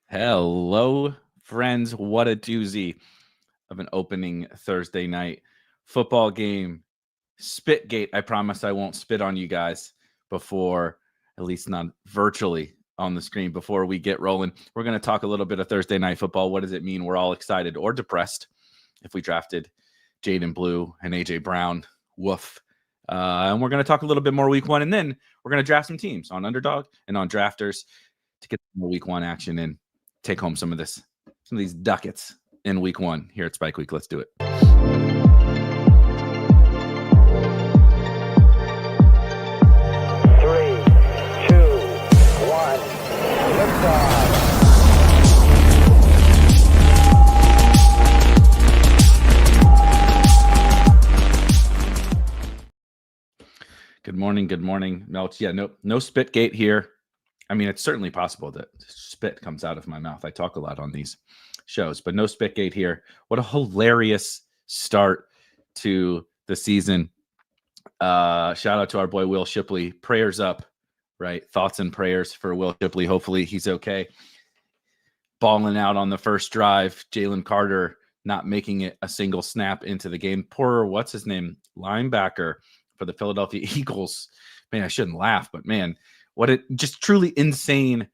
Hello, friends. What a doozy of an opening Thursday night football game. Spitgate. I promise I won't spit on you guys before, at least not virtually on the screen, before we get rolling. We're going to talk a little bit of Thursday night football. What does it mean? We're all excited or depressed if we drafted Jaden Blue and AJ Brown. Woof. And we're going to talk a little bit more week one, and then we're going to draft some teams on Underdog and on Drafters to get more week one action in. Take home some of these ducats in week one here at Spike Week. Let's do it. 3, 2, 1, liftoff. Good morning. No, no Spitgate here. I mean, it's certainly possible that spit comes out of my mouth. I talk a lot on these shows, but no Spitgate here. What a hilarious start to the season. Shout out to our boy Will Shipley. Prayers up, right? Thoughts and prayers for Will Shipley. Hopefully he's okay. Balling out on the first drive. Jalen Carter not making it a single snap into the game. Poor, what's his name? Linebacker for the Philadelphia Eagles. Man, I shouldn't laugh, but man, what a just truly insane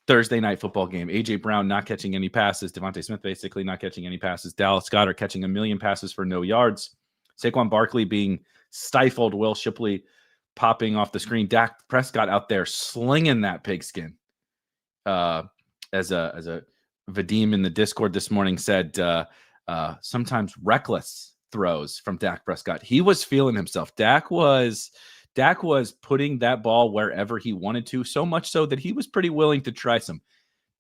Thursday night football game. AJ Brown not catching any passes. Devontae Smith basically not catching any passes. Dallas Goedert catching 1 million passes for no yards. Saquon Barkley being stifled. Will Shipley popping off the screen. Dak Prescott out there slinging that pigskin. As a Vadim in the Discord this morning said, sometimes reckless throws from Dak Prescott. He was feeling himself. Dak was putting that ball wherever he wanted to, so much so that he was pretty willing to try some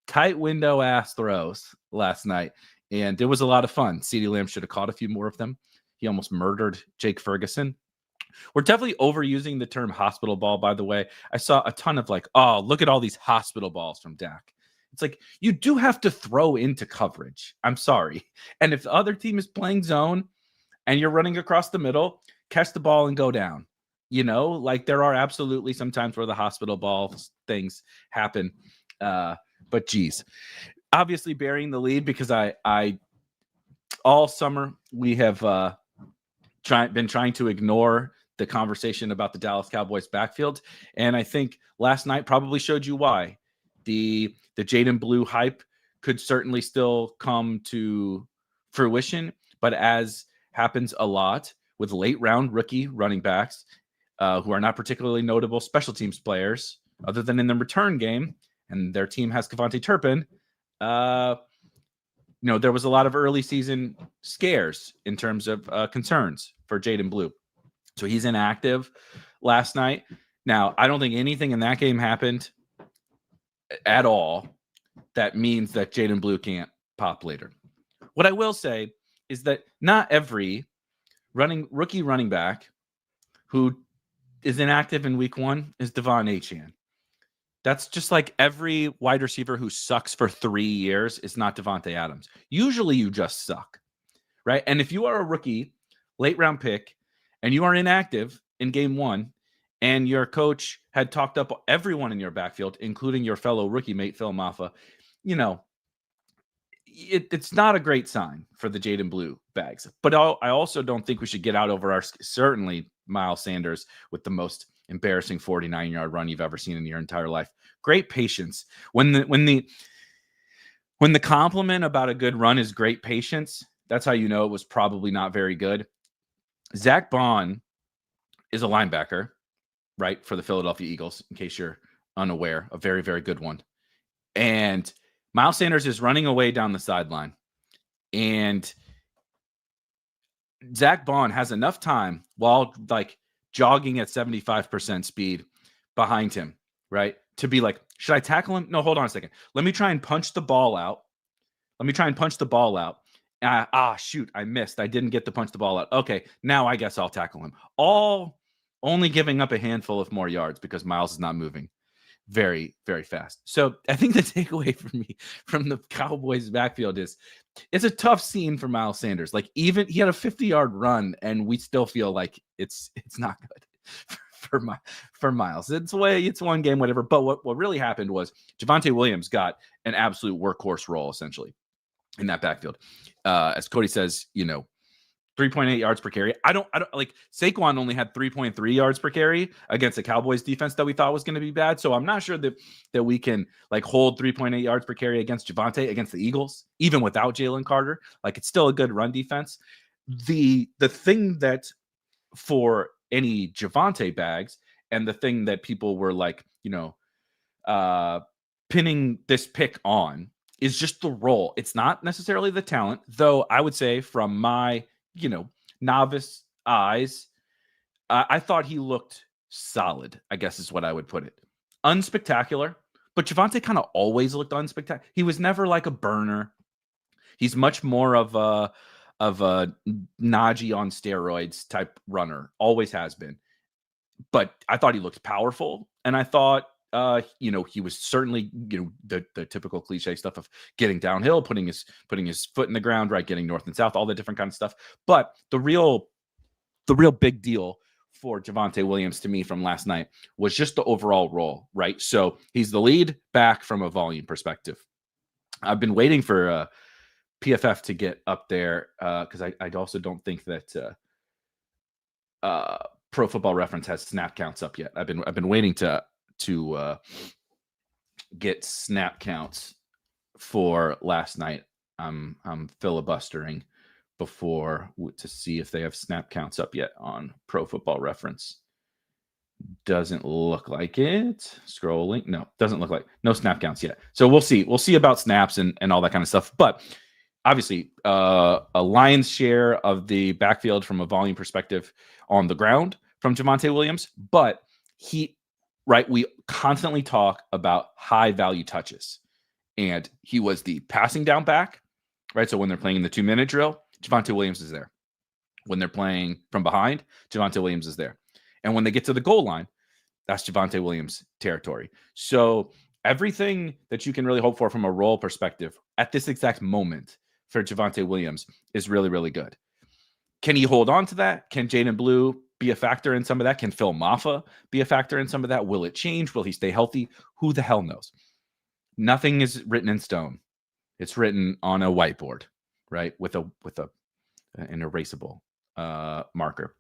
tight window ass throws last night. And it was a lot of fun. CeeDee Lamb should have caught a few more of them. He almost murdered Jake Ferguson. We're definitely overusing the term hospital ball, by the way. I saw a ton of oh, look at all these hospital balls from Dak. It's like, you do have to throw into coverage. I'm sorry. And if the other team is playing zone and you're running across the middle, catch the ball and go down. There are absolutely some times where the hospital ball things happen. But geez, obviously burying the lead because I all summer we have been trying to ignore the conversation about the Dallas Cowboys backfield. And I think last night probably showed you why. The Jaden Blue hype could certainly still come to fruition, but as happens a lot with late round rookie running backs, who are not particularly notable special teams players, other than in the return game, and their team has Javonte Turpin. There was a lot of early season scares in terms of concerns for Jaden Blue. So he's inactive last night. Now, I don't think anything in that game happened at all that means that Jaden Blue can't pop later. What I will say is that not every rookie running back who is inactive in week one is Devon Achane. That's just like every wide receiver who sucks for 3 years is not Devontae Adams. Usually you just suck, right? And if you are a rookie, late round pick, and you are inactive in game one, and your coach had talked up everyone in your backfield, including your fellow rookie mate, Phil Maffa, it's not a great sign for the Jaden Blue bags. But I also don't think we should get out over certainly Miles Sanders with the most embarrassing 49-yard run you've ever seen in your entire life. Great patience. When the compliment about a good run is great patience, that's how you know it was probably not very good. Zach Bond is a linebacker, right, for the Philadelphia Eagles, in case you're unaware, a very, very good one. And Miles Sanders is running away down the sideline, and Zach Bond has enough time while jogging at 75% speed behind him, right, to be like, should I tackle him? No, hold on a second. Let me try and punch the ball out. Shoot, I missed. I didn't get to punch the ball out. Okay, now I guess I'll tackle him. All only giving up a handful of more yards because Miles is not moving very, very fast. So I think the takeaway for me from the Cowboys backfield is it's a tough scene for Miles Sanders. Even he had a 50-yard run, and we still feel like it's not good for Miles. It's one game, whatever. But what really happened was Javonte Williams got an absolute workhorse role essentially in that backfield. As Cody says, 3.8 yards per carry. I don't like Saquon only had 3.3 yards per carry against the Cowboys defense that we thought was going to be bad. So I'm not sure that we can like hold 3.8 yards per carry against Javonte against the Eagles, even without Jalen Carter. Like it's still a good run defense. The thing that for any Javonte bags and the thing that people were like, pinning this pick on is just the role. It's not necessarily the talent, though I would say from my novice eyes, I thought he looked solid, I guess is what I would put it. Unspectacular, but Javonte kind of always looked unspectacular. He was never like a burner. He's much more of a Najee on steroids type runner, always has been. But I thought he looked powerful, and I thought he was certainly, the typical cliche stuff of getting downhill, putting his foot in the ground, right, getting north and south, all the different kind of stuff. But the real big deal for Javonte Williams to me from last night was just the overall role, right? So he's the lead back from a volume perspective. I've been waiting for PFF to get up there because I also don't think that Pro Football Reference has snap counts up yet. I've been waiting to get snap counts for last night. I'm filibustering before to see if they have snap counts up yet on Pro Football Reference. Doesn't look like it. Scrolling. No, doesn't look like. No snap counts yet. So we'll see. We'll see about snaps and all that kind of stuff. But obviously, a lion's share of the backfield from a volume perspective on the ground from Javonte Williams. But we constantly talk about high value touches. And he was the passing down back, right? So when they're playing in the 2-minute drill, Javonte Williams is there. When they're playing from behind, Javonte Williams is there. And when they get to the goal line, that's Javonte Williams territory. So everything that you can really hope for from a role perspective at this exact moment for Javonte Williams is really, really good. Can he hold on to that? Can Jaden Blue be a factor in some of that? Can Phil Maffa be a factor in some of that? Will it change? Will he stay healthy? Who the hell knows? Nothing is written in stone. It's written on a whiteboard, right? With an erasable marker.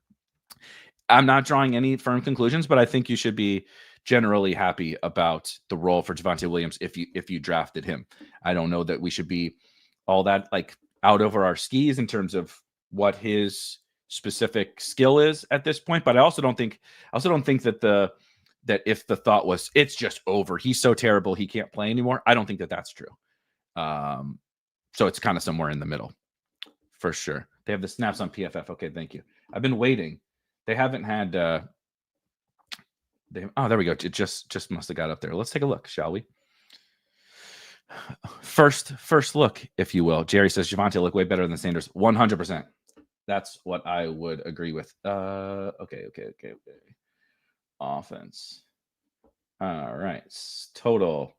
I'm not drawing any firm conclusions, but I think you should be generally happy about the role for Javonte Williams if you drafted him. I don't know that we should be all that like out over our skis in terms of what his specific skill is at this point, but I also don't think that if the thought was it's just over, he's so terrible he can't play anymore. I don't think that that's true. So it's kind of somewhere in the middle for sure. They have the snaps on PFF. Okay, thank you. I've been waiting. They haven't had. There we go. It just must have got up there. Let's take a look, shall we? First look, if you will. Jerry says Javonte look way better than Sanders. 100%. That's what I would agree with. Okay. Offense. All right. Total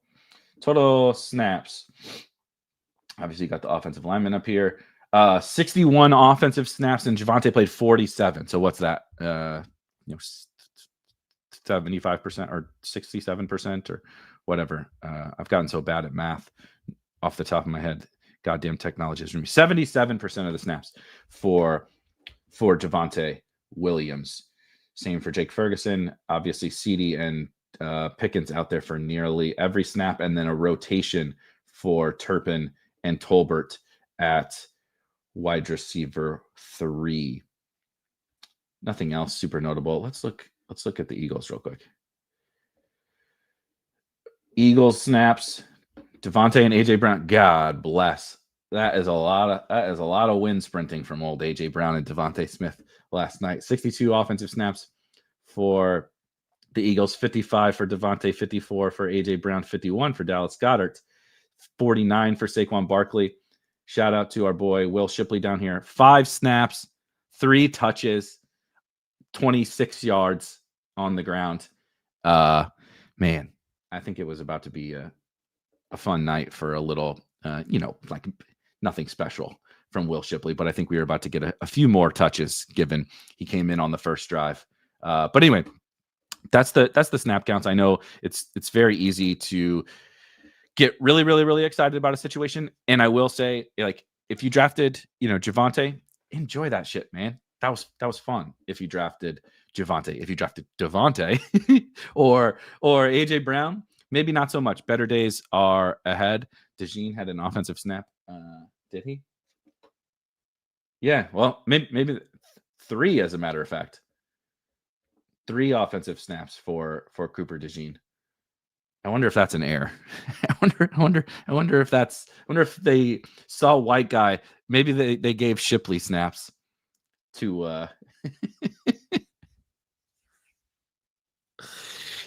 snaps. Obviously, you got the offensive lineman up here. 61 offensive snaps, and Javonte played 47. So what's that? 75% or 67% or whatever. I've gotten so bad at math off the top of my head. Goddamn technology is from me. 77% of the snaps for Javonte Williams. Same for Jake Ferguson. Obviously, CeeDee and Pickens out there for nearly every snap, and then a rotation for Turpin and Tolbert at wide receiver 3. Nothing else super notable. Let's look at the Eagles real quick. Eagles snaps. Devontae and AJ Brown. God bless. That is a lot of wind sprinting from old AJ Brown and Devontae Smith last night. 62 offensive snaps for the Eagles, 55 for Devontae, 54 for AJ Brown, 51 for Dallas Goedert, 49 for Saquon Barkley. Shout out to our boy Will Shipley down here. 5 snaps, 3 touches, 26 yards on the ground. Man, I think it was about to be a fun night for a little, like nothing special from Will Shipley, but I think we were about to get a few more touches given he came in on the first drive. But anyway, that's the snap counts. I know it's very easy to get really, really, really excited about a situation. And I will say, like, if you drafted, Javonte, enjoy that shit, man. That was fun. If you drafted Javonte, if you drafted Devontae or AJ Brown, maybe not so much. Better days are ahead. DeJean had an offensive snap. Did he? Yeah. Well, maybe 3, as a matter of fact. 3 offensive snaps for Cooper DeJean. I wonder if that's an error. I wonder if they saw white guy. Maybe they gave Shipley snaps to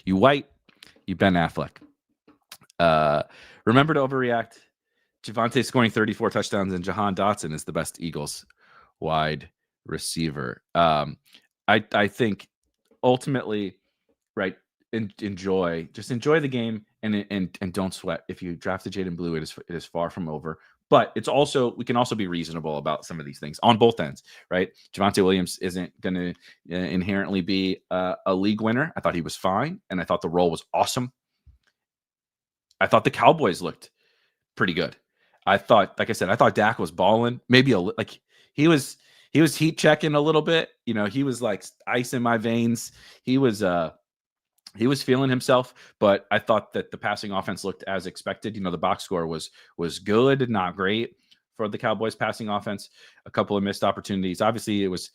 you white, you Ben Affleck. Remember to overreact. Javonte scoring 34 touchdowns and Jahan Dotson is the best Eagles wide receiver. I think ultimately, right, enjoy the game and don't sweat. If you drafted Jaden Blue, it is far from over. But it's also, we can also be reasonable about some of these things on both ends, right? Javonte Williams isn't going to inherently be a league winner. I thought he was fine, and I thought the role was awesome. I thought the Cowboys looked pretty good. I thought, like I said, I thought Dak was balling. Maybe he was heat checking a little bit. He was like ice in my veins. He was feeling himself, but I thought that the passing offense looked as expected. The box score was good, not great for the Cowboys passing offense. A couple of missed opportunities. Obviously, it was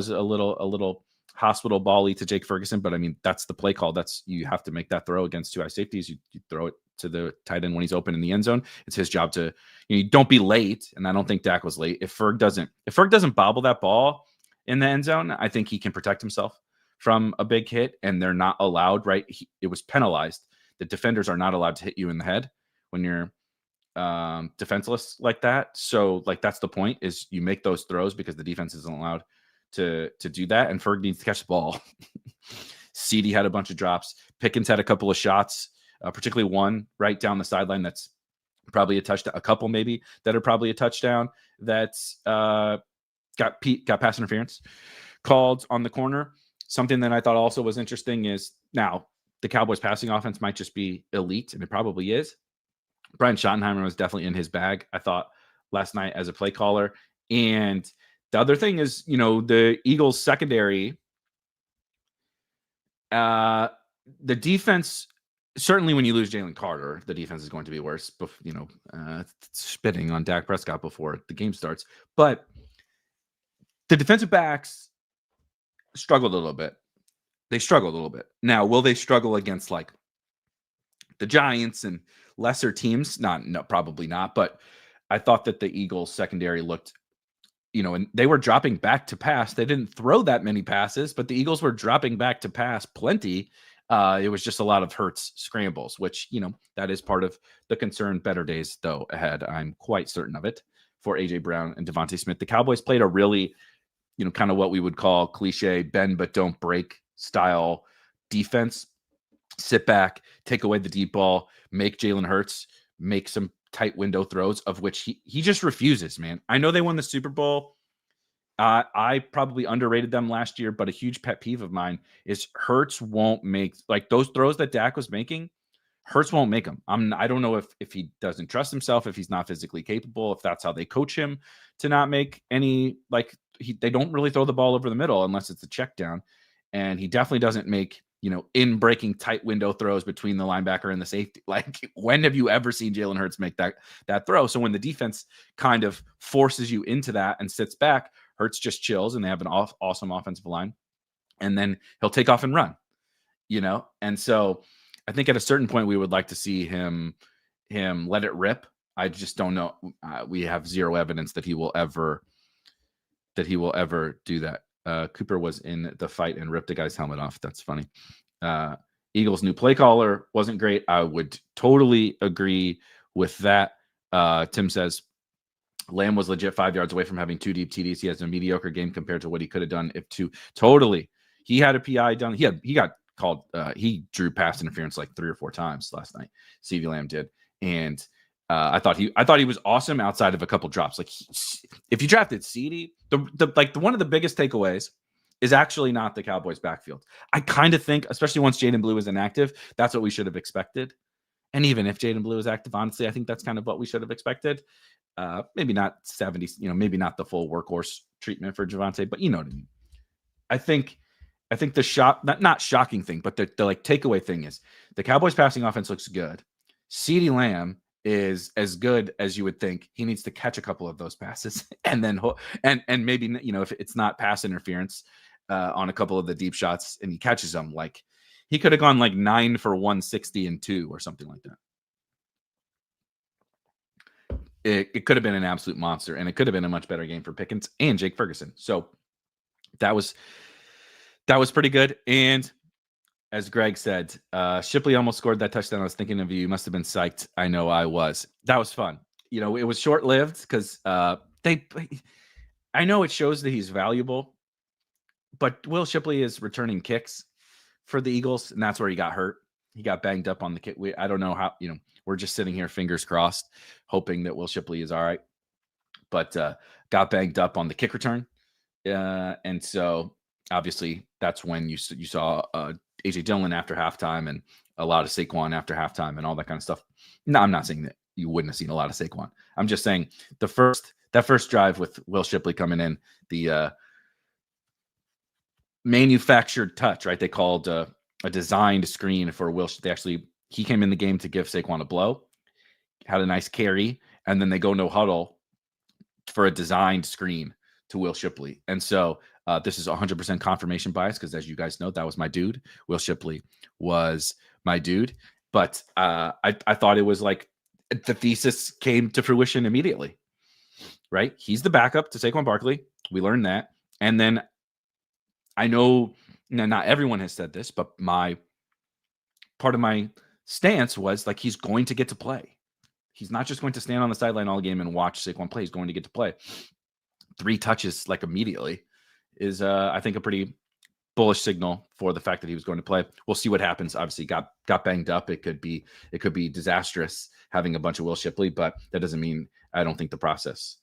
a little hospital ball-y to Jake Ferguson, but I mean, that's the play call. You have to make that throw against 2 high safeties. You throw it to the tight end when he's open in the end zone. It's his job to, you don't be late. And I don't think Dak was late. If Ferg doesn't bobble that ball in the end zone, I think he can protect himself from a big hit, and they're not allowed, right? It was penalized. The defenders are not allowed to hit you in the head when you're defenseless like that. So that's the point, is you make those throws because the defense isn't allowed to do that. And Ferg needs to catch the ball. CD had a bunch of drops. Pickens had a couple of shots, particularly one right down the sideline that's probably a touchdown, a couple maybe that are probably a touchdown that's got pass interference called on the corner. Something that I thought also was interesting is, now the Cowboys passing offense might just be elite, and it probably is. Brian Schottenheimer was definitely in his bag, I thought, last night as a play caller. And the other thing is, the Eagles secondary, the defense, certainly when you lose Jalen Carter, the defense is going to be worse, spitting on Dak Prescott before the game starts. But the defensive backs struggled a little bit. They struggled a little bit. Now, will they struggle against like the Giants and lesser teams? No, probably not. But I thought that the Eagles secondary looked, and they were dropping back to pass. They didn't throw that many passes, but the Eagles were dropping back to pass plenty. It was just a lot of Hurts scrambles, which, that is part of the concern. Better days, though, ahead. I'm quite certain of it for AJ Brown and Devontae Smith. The Cowboys played a really, kind of what we would call cliche bend but don't break style defense. Sit back, take away the deep ball, make Jalen Hurts make some tight window throws, of which he just refuses, man. I know they won the Super Bowl. I probably underrated them last year, but a huge pet peeve of mine is Hurts won't make, like, those throws that Dak was making. Hurts won't make them. I don't know if he doesn't trust himself, if he's not physically capable, if that's how they coach him to not make any, they don't really throw the ball over the middle unless it's a check down. And he definitely doesn't make, in breaking tight window throws between the linebacker and the safety. Like, when have you ever seen Jalen Hurts make that throw? So when the defense kind of forces you into that and sits back, Hurts just chills, and they have an awesome offensive line. And then he'll take off and run, And so I think at a certain point we would like to see him let it rip. I just don't know. We have zero evidence that he will ever do that. Cooper was in the fight and ripped a guy's helmet off. That's funny. Eagles' new play caller wasn't great. I would totally agree with that. Tim says Lamb was legit 5 yards away from having 2 deep TDs. He has a mediocre game compared to what he could have done if 2. Totally. He had a PI done. He got called. He drew pass interference like 3 or 4 times last night. CeeDee Lamb did. And I thought he was awesome outside of a couple drops. Like, if you drafted CeeDee, the one of the biggest takeaways is actually not the Cowboys backfield. I kind of think, especially once Jaden Blue is inactive, that's what we should have expected. And even if Jaden Blue is active, honestly, I think that's kind of what we should have expected. Maybe not 70, maybe not the full workhorse treatment for Javonte, but you know what I mean. I think the not shocking thing, but the like takeaway thing is the Cowboys passing offense looks good. CeeDee Lamb is as good as you would think. He needs to catch a couple of those passes and then and maybe if it's not pass interference on a couple of the deep shots and he catches them, like he could have gone like 9 for 160 and 2 or something like that. It could have been an absolute monster, and it could have been a much better game for Pickens and Jake Ferguson. So that was pretty good. And as Greg said, Shipley almost scored that touchdown. I was thinking of you. You must have been psyched. I know I was. That was fun. It was short-lived because I know it shows that he's valuable, but Will Shipley is returning kicks for the Eagles, and that's where he got hurt. He got banged up on the kick. I don't know how, we're just sitting here, fingers crossed, hoping that Will Shipley is all right, but got banged up on the kick return. And so obviously that's when you saw A.J. Dillon after halftime and a lot of Saquon after halftime and all that kind of stuff. No, I'm not saying that you wouldn't have seen a lot of Saquon. I'm just saying that first drive with Will Shipley coming in, the manufactured touch, right? They called a designed screen for Will. He came in the game to give Saquon a blow, had a nice carry, and then they go no huddle for a designed screen to Will Shipley. And so this is 100% confirmation bias because, as you guys know, that was my dude. Will Shipley was my dude. But I thought it was like the thesis came to fruition immediately, right? He's the backup to Saquon Barkley. We learned that. And then I know not everyone has said this, but part of my stance was like he's going to get to play. He's not just going to stand on the sideline all game and watch Saquon play. He's going to get to play. 3 touches like immediately is I think a pretty bullish signal for the fact that he was going to play. We'll see what happens. Obviously got banged up. It could be disastrous having a bunch of Will Shipley, but that doesn't mean I don't think the process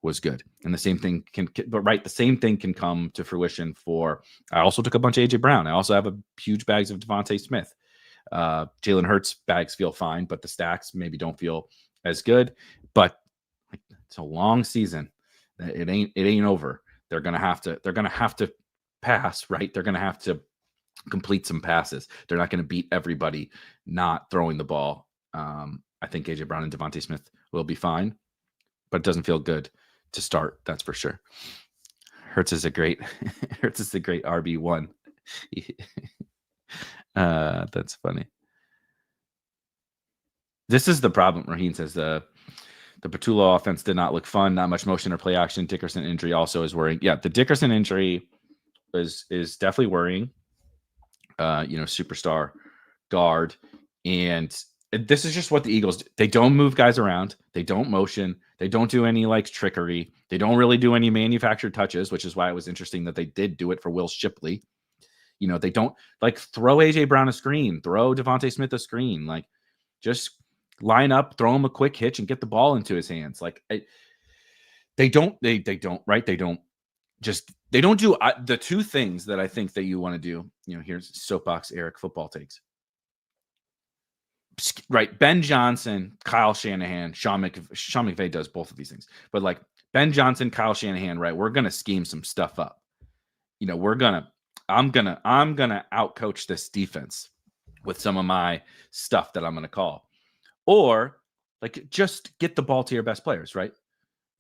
was good. And the same thing the same thing can come to fruition for, I also took a bunch of AJ Brown. I also have a huge bags of Devontae Smith. Jalen Hurts bags feel fine, but the stacks maybe don't feel as good. But it's a long season. It ain't over. They're gonna have to pass, right? They're gonna have to complete some passes. They're not gonna beat everybody not throwing the ball. I think AJ Brown and Devontae Smith will be fine, but it doesn't feel good to start. That's for sure. Hurts is a great RB1. That's funny. This is the problem. Raheem says the Petulo offense did not look fun. Not much motion or play action. Dickerson injury also is worrying. Yeah, the Dickerson injury is definitely worrying. Superstar guard, and this is just what the Eagles do. They don't move guys around. They don't motion. They don't do any like trickery. They don't really do any manufactured touches, which is why it was interesting that they did do it for Will Shipley. They don't like throw AJ Brown a screen, throw Devontae Smith a screen, like just line up, throw him a quick hitch and get the ball into his hands. Like they don't do the 2 things that I think that you want to do. Here's soapbox Erik football takes. Right. Ben Johnson, Kyle Shanahan, Sean McVay does both of these things, but like Ben Johnson, Kyle Shanahan, right. We're going to scheme some stuff up. I'm gonna outcoach this defense with some of my stuff that I'm gonna call, or like just get the ball to your best players, right?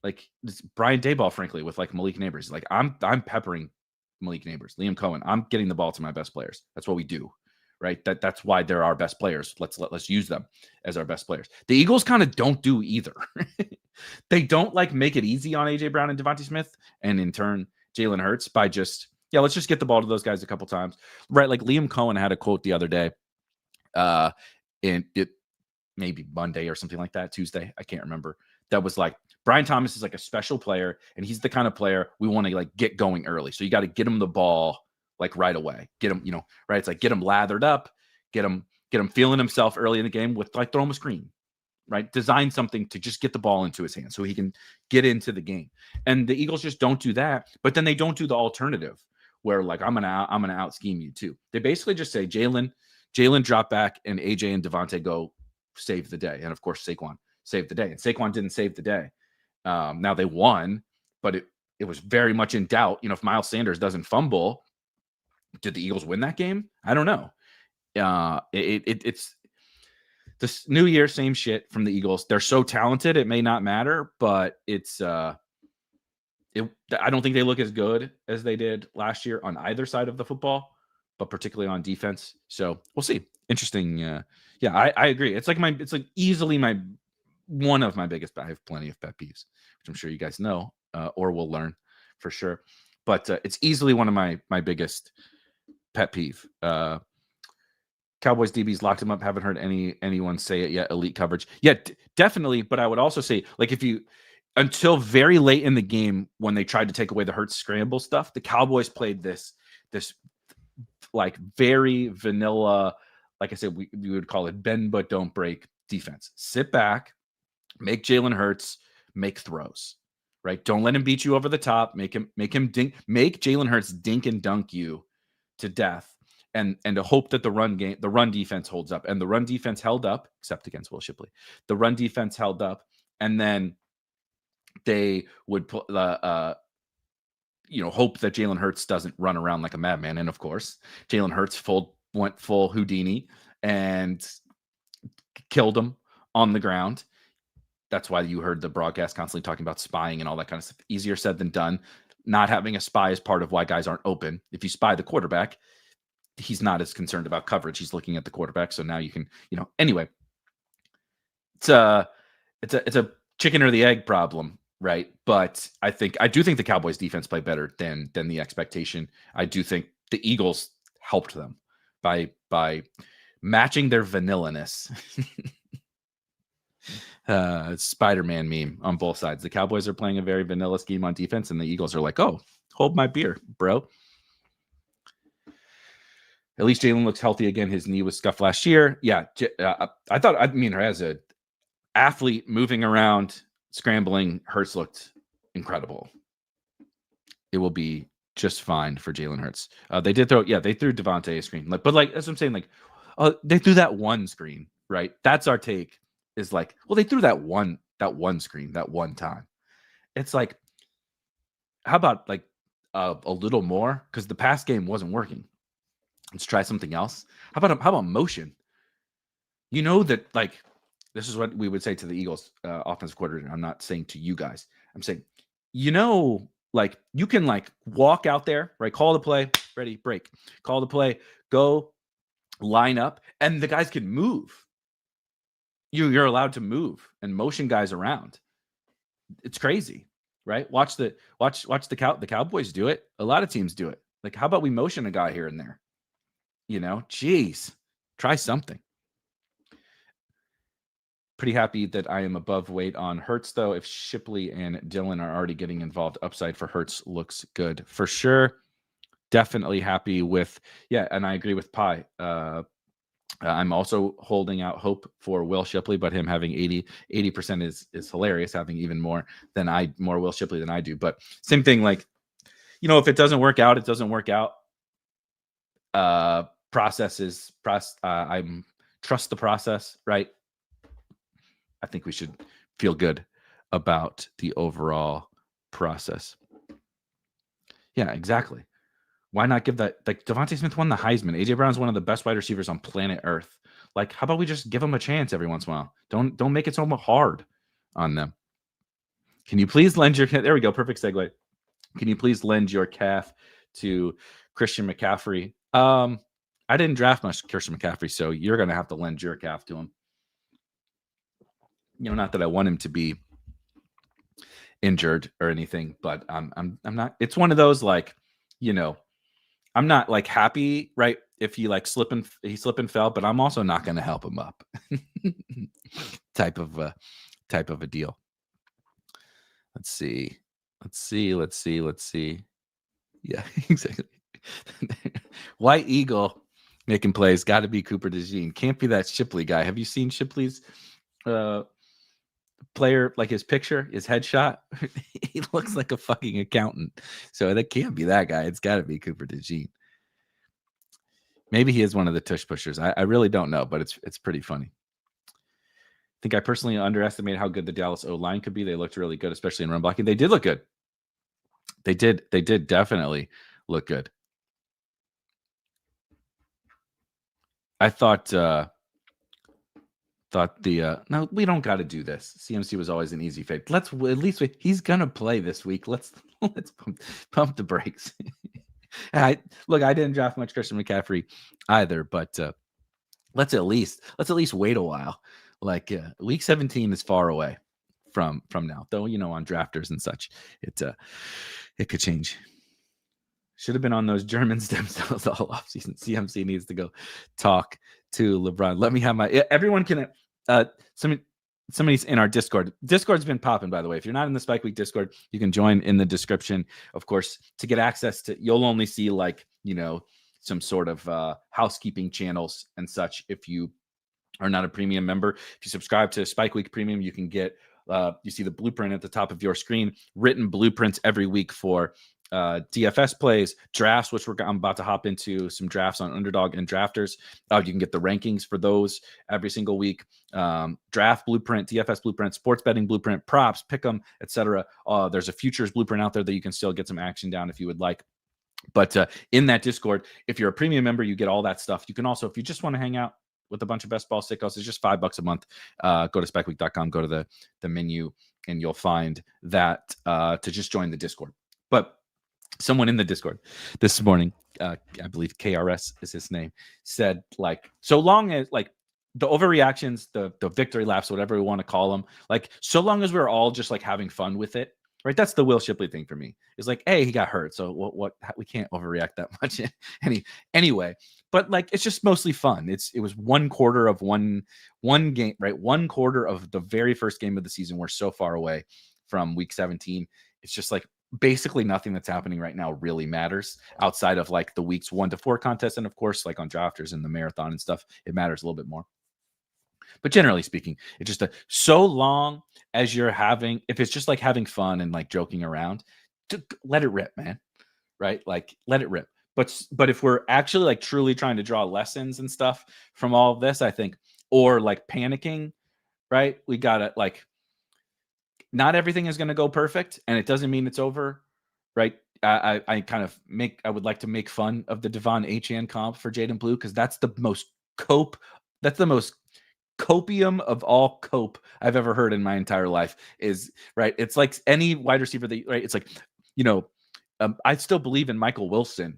Like this Brian Daboll, frankly, with like Malik Neighbors. Like I'm peppering Malik Neighbors, Liam Cohen. I'm getting the ball to my best players. That's what we do, right? That's why they're our best players. Let's use them as our best players. The Eagles kind of don't do either. They don't like make it easy on AJ Brown and Devontae Smith, and in turn Jalen Hurts by just. Yeah, let's just get the ball to those guys a couple times. Right, like Liam Cohen had a quote the other day, and it maybe Monday or something like that, Tuesday, I can't remember. That was like, Brian Thomas is like a special player, and he's the kind of player we want to like get going early. So you got to get him the ball like right away. Get him, right? It's like get him lathered up, get him feeling himself early in the game with like throw him a screen. Right? Design something to just get the ball into his hands so he can get into the game. And the Eagles just don't do that, but then they don't do the alternative where like I'm gonna out scheme you too. They basically just say Jalen drop back and AJ and Devontae go save the day, and of course Saquon saved the day, and Saquon didn't save the day. Now they won, but it was very much in doubt. If Miles Sanders doesn't fumble, did the Eagles win that game? I don't know. It's this new year, same shit from the Eagles. They're so talented, it may not matter, but it's I don't think they look as good as they did last year on either side of the football, but particularly on defense. So we'll see. Interesting. Yeah, I agree. It's like easily one of my biggest. I have plenty of pet peeves, which I'm sure you guys know or will learn for sure. But it's easily one of my biggest pet peeve. Cowboys DBs locked him up. Haven't heard anyone say it yet. Elite coverage. Yeah, definitely. But I would also say, like, until very late in the game when they tried to take away the Hurts scramble stuff, the Cowboys played this like very vanilla, like I said, we would call it bend but don't break defense. Sit back, make Jalen Hurts make throws, right? Don't let him beat you over the top. Make him dink, make Jalen Hurts dink and dunk you to death. And to hope that the run defense holds up. And the run defense held up, except against Will Shipley. The run defense held up, and then they would put hope that Jalen Hurts doesn't run around like a madman. And of course, Jalen Hurts went full Houdini and killed him on the ground. That's why you heard the broadcast constantly talking about spying and all that kind of stuff. Easier said than done. Not having a spy is part of why guys aren't open. If you spy the quarterback, he's not as concerned about coverage. He's looking at the quarterback. So now you can, anyway, it's a chicken or the egg problem, right? But I do think the Cowboys defense played better than the expectation. I do think the Eagles helped them by matching their vanilla-ness. Spider-Man meme on both sides. The Cowboys are playing a very vanilla scheme on defense, and the Eagles are like, oh, hold my beer, bro. At least Jalen looks healthy again. His knee was scuffed last year. Yeah, as an athlete moving around, scrambling, Hurts looked incredible. It will be just fine for Jalen Hurts. They threw Devontae a screen. But that's what I'm saying. They threw that one screen, right? That's our take. Is like, well, they threw that one screen that one time. It's like, how about a little more? Because the pass game wasn't working. Let's try something else. How about motion? That this is what we would say to the Eagles offensive coordinator. I'm not saying to you guys. I'm saying, you can walk out there, right? Call the play, ready, break. Call the play, go, line up, and the guys can move. You're allowed to move and motion guys around. It's crazy, right? Watch the Cowboys do it. A lot of teams do it. Like, how about we motion a guy here and there? Geez, try something. Pretty happy that I am above weight on Hurts, though. If Shipley and Dylan are already getting involved, upside for Hurts looks good. For sure. Definitely happy with, and I agree with Pi. I'm also holding out hope for Will Shipley, but him having 80% is hilarious, having even more Will Shipley than I do. But same thing, if it doesn't work out, it doesn't work out. I'm trust the process, right? I think we should feel good about the overall process. Yeah, exactly. Why not give that? Devontae Smith won the Heisman. AJ Brown's one of the best wide receivers on planet Earth. How about we just give him a chance every once in a while? Don't make it so hard on them. Can you please lend your? There we go. Perfect segue. Can you please lend your calf to Christian McCaffrey? I didn't draft much Christian McCaffrey, so you're gonna have to lend your calf to him. Not that I want him to be injured or anything, but I'm not. It's one of those I'm not happy, right? If he slip and fell, but I'm also not going to help him up. type of a deal. Let's see. Yeah, exactly. White Eagle making plays. Got to be Cooper DeJean. Can't be that Shipley guy. Have you seen Shipley's player, like his picture, his headshot, he looks like a fucking accountant. So that can't be that guy. It's got to be Cooper DeJean. Maybe he is one of the tush pushers. I really don't know, but it's pretty funny. I think I personally underestimated how good the Dallas O-line could be. They looked really good, especially in run blocking. They did look good. They did definitely look good. I thought no, we don't got to do this. CMC was always an easy fade. Let's at least he's gonna play this week. Let's pump the brakes. I didn't draft much Christian McCaffrey either, but let's at least wait a while. Like week 17 is far away from now, though. On drafters and such, it could change. Should have been on those German stem cells all offseason. CMC needs to go talk to LeBron. Let me have my everyone can somebody's in our Discord. Discord's been popping, by the way. If you're not in the Spike Week Discord, you can join in the description. Of course, to get access to, you'll only see some sort of housekeeping channels and such if you are not a premium member. If you subscribe to Spike Week Premium, you can get you see the blueprint at the top of your screen, written blueprints every week for DFS plays, drafts, which I'm about to hop into some drafts on Underdog and Drafters. You can get the rankings for those every single week. Draft blueprint, DFS blueprint, sports betting blueprint, props, pick 'em, etc. There's a futures blueprint out there that you can still get some action down if you would like. But in that Discord, if you're a premium member, you get all that stuff. You can also, if you just want to hang out with a bunch of best ball sickos, it's just $5 a month. Go to spikeweek.com, go to the menu, and you'll find that to just join the Discord. But someone in the Discord this morning, I believe KRS is his name, said so long as the overreactions, the victory laps, whatever we want to call them, so long as we're all just having fun with it, right? That's the Will Shipley thing for me. It's hey, he got hurt, so what? We can't overreact that much anyway. But it's just mostly fun. It was one quarter of one game, right? One quarter of the very first game of the season. We're so far away from week 17. It's just basically nothing that's happening right now really matters outside of the weeks 1 to 4 contest. And of course, on drafters and the marathon and stuff, it matters a little bit more. But generally speaking, it's just so long as you're if it's just having fun and joking around, let it rip, man. Right? Let it rip. But if we're actually truly trying to draw lessons and stuff from all of this, I think, or panicking, right? We gotta not everything is going to go perfect, and it doesn't mean it's over, right? I would like to make fun of the Devon Achane comp for Jaden Blue, because that's the most copium of all cope I've ever heard in my entire life. Is right. It's any wide receiver that, right? It's I still believe in Michael Wilson,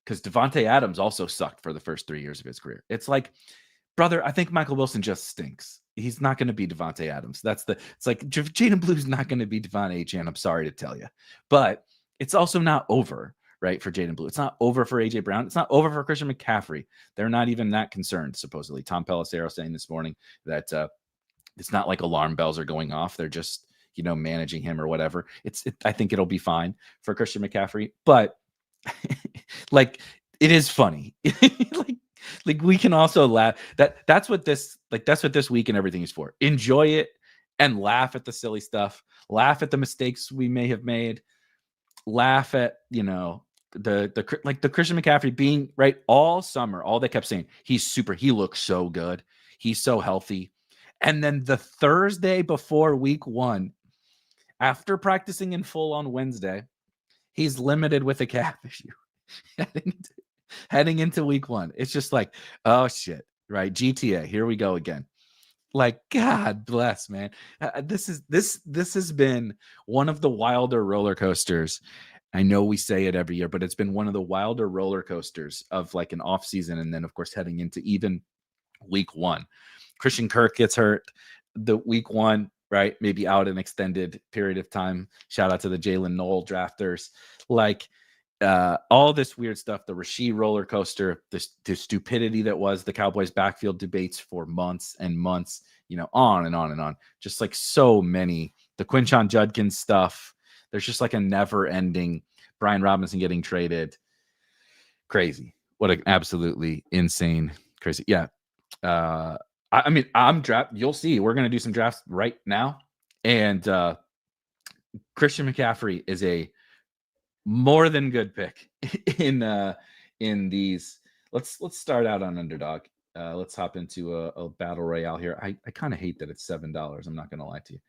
because Devontae Adams also sucked for the first 3 years of his career. It's brother, I think Michael Wilson just stinks. He's not going to be Devontae Adams. It's Jaden Blue's not going to be Devon Achane. I'm sorry to tell you, but it's also not over, right? For Jaden Blue. It's not over for AJ Brown. It's not over for Christian McCaffrey. They're not even that concerned, supposedly. Tom Pelissero saying this morning that it's not alarm bells are going off. They're just, managing him or whatever. I think it'll be fine for Christian McCaffrey, but it is funny. We can also laugh. That's what this week and everything is for. Enjoy it and laugh at the silly stuff. Laugh at the mistakes we may have made. Laugh at the Christian McCaffrey being right all summer. All they kept saying, he looks so good. He's so healthy. And then the Thursday before week 1, after practicing in full on Wednesday, he's limited with a calf issue. Heading into week 1, it's just oh shit, right? GTA, here we go again. God bless, man. This has been one of the wilder roller coasters. I know we say it every year, but it's been one of the wilder roller coasters of an off season, and then of course heading into even week 1. Christian Kirk gets hurt the week 1, right? Maybe out an extended period of time. Shout out to the Jalen Knoll drafters. All this weird stuff, the Rasheed roller coaster, the stupidity that was the Cowboys backfield debates for months and months, on and on and on. Just so many, the Quinshon Judkins stuff. There's just a never ending Brian Robinson getting traded. Crazy. What an absolutely insane, crazy. Yeah. I'm draft. You'll see, we're going to do some drafts right now. And Christian McCaffrey is a more than good pick in these. Let's start out on Underdog. Let's hop into a battle royale here. I kind of hate that it's $7. I'm not gonna lie to you.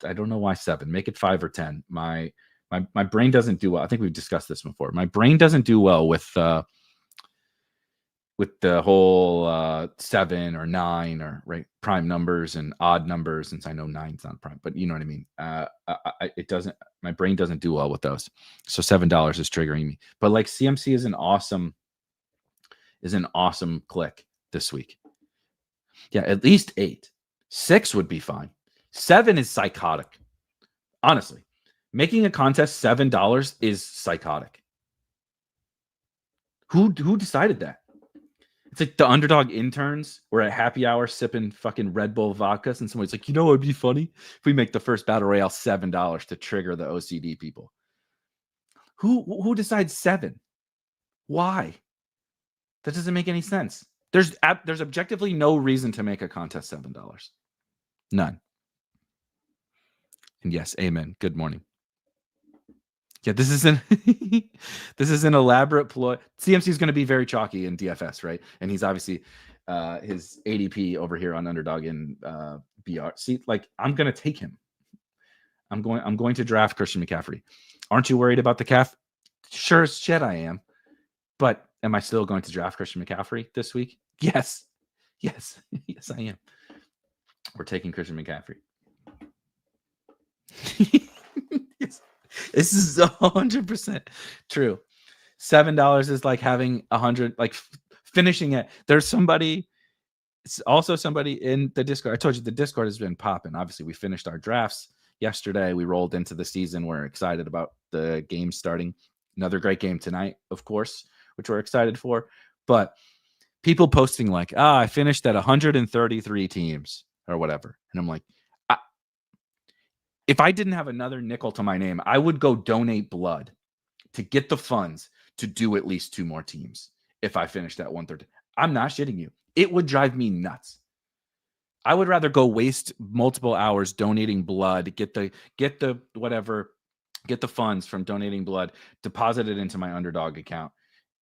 I don't know why 7. Make it 5 or 10. My brain doesn't do well. I think we've discussed this before. My brain doesn't do well with the whole 7 or 9 or right prime numbers and odd numbers, since I know 9's not prime, but you know what I mean. It doesn't. My brain doesn't do well with those. So $7 is triggering me. But like CMC is an awesome click this week. Yeah, at least 8. 6 would be fine. 7 is psychotic. Honestly, making a contest $7 is psychotic. Who decided that? It's like the Underdog interns were at happy hour sipping fucking Red Bull vodkas, and somebody's like, you know what would be funny if we make the first battle royale $7 to trigger the OCD people. Who decides 7? Why? That doesn't make any sense. There's objectively no reason to make a contest $7. None. And yes, amen. Good morning. Yeah, this is an elaborate ploy. CMC is going to be very chalky in DFS, right? And he's obviously his ADP over here on Underdog and BR. See, like I'm going to take him. I'm going to draft Christian McCaffrey. Aren't you worried about the calf? Sure as shit I am. But am I still going to draft Christian McCaffrey this week? Yes. Yes, I am. We're taking Christian McCaffrey. Yes. This is 100% true. $7 is like having 100, like finishing it. There's somebody, it's also somebody in the Discord. I told you the Discord has been popping. Obviously, we finished our drafts yesterday. We rolled into the season. We're excited about the game starting. Another great game tonight, of course, which we're excited for. But people posting like, I finished at 133 teams or whatever. And I'm like, if I didn't have another nickel to my name, I would go donate blood to get the funds to do at least 2 more teams if I finished at 130. I'm not shitting you. It would drive me nuts. I would rather go waste multiple hours donating blood, get the funds from donating blood, deposit it into my Underdog account,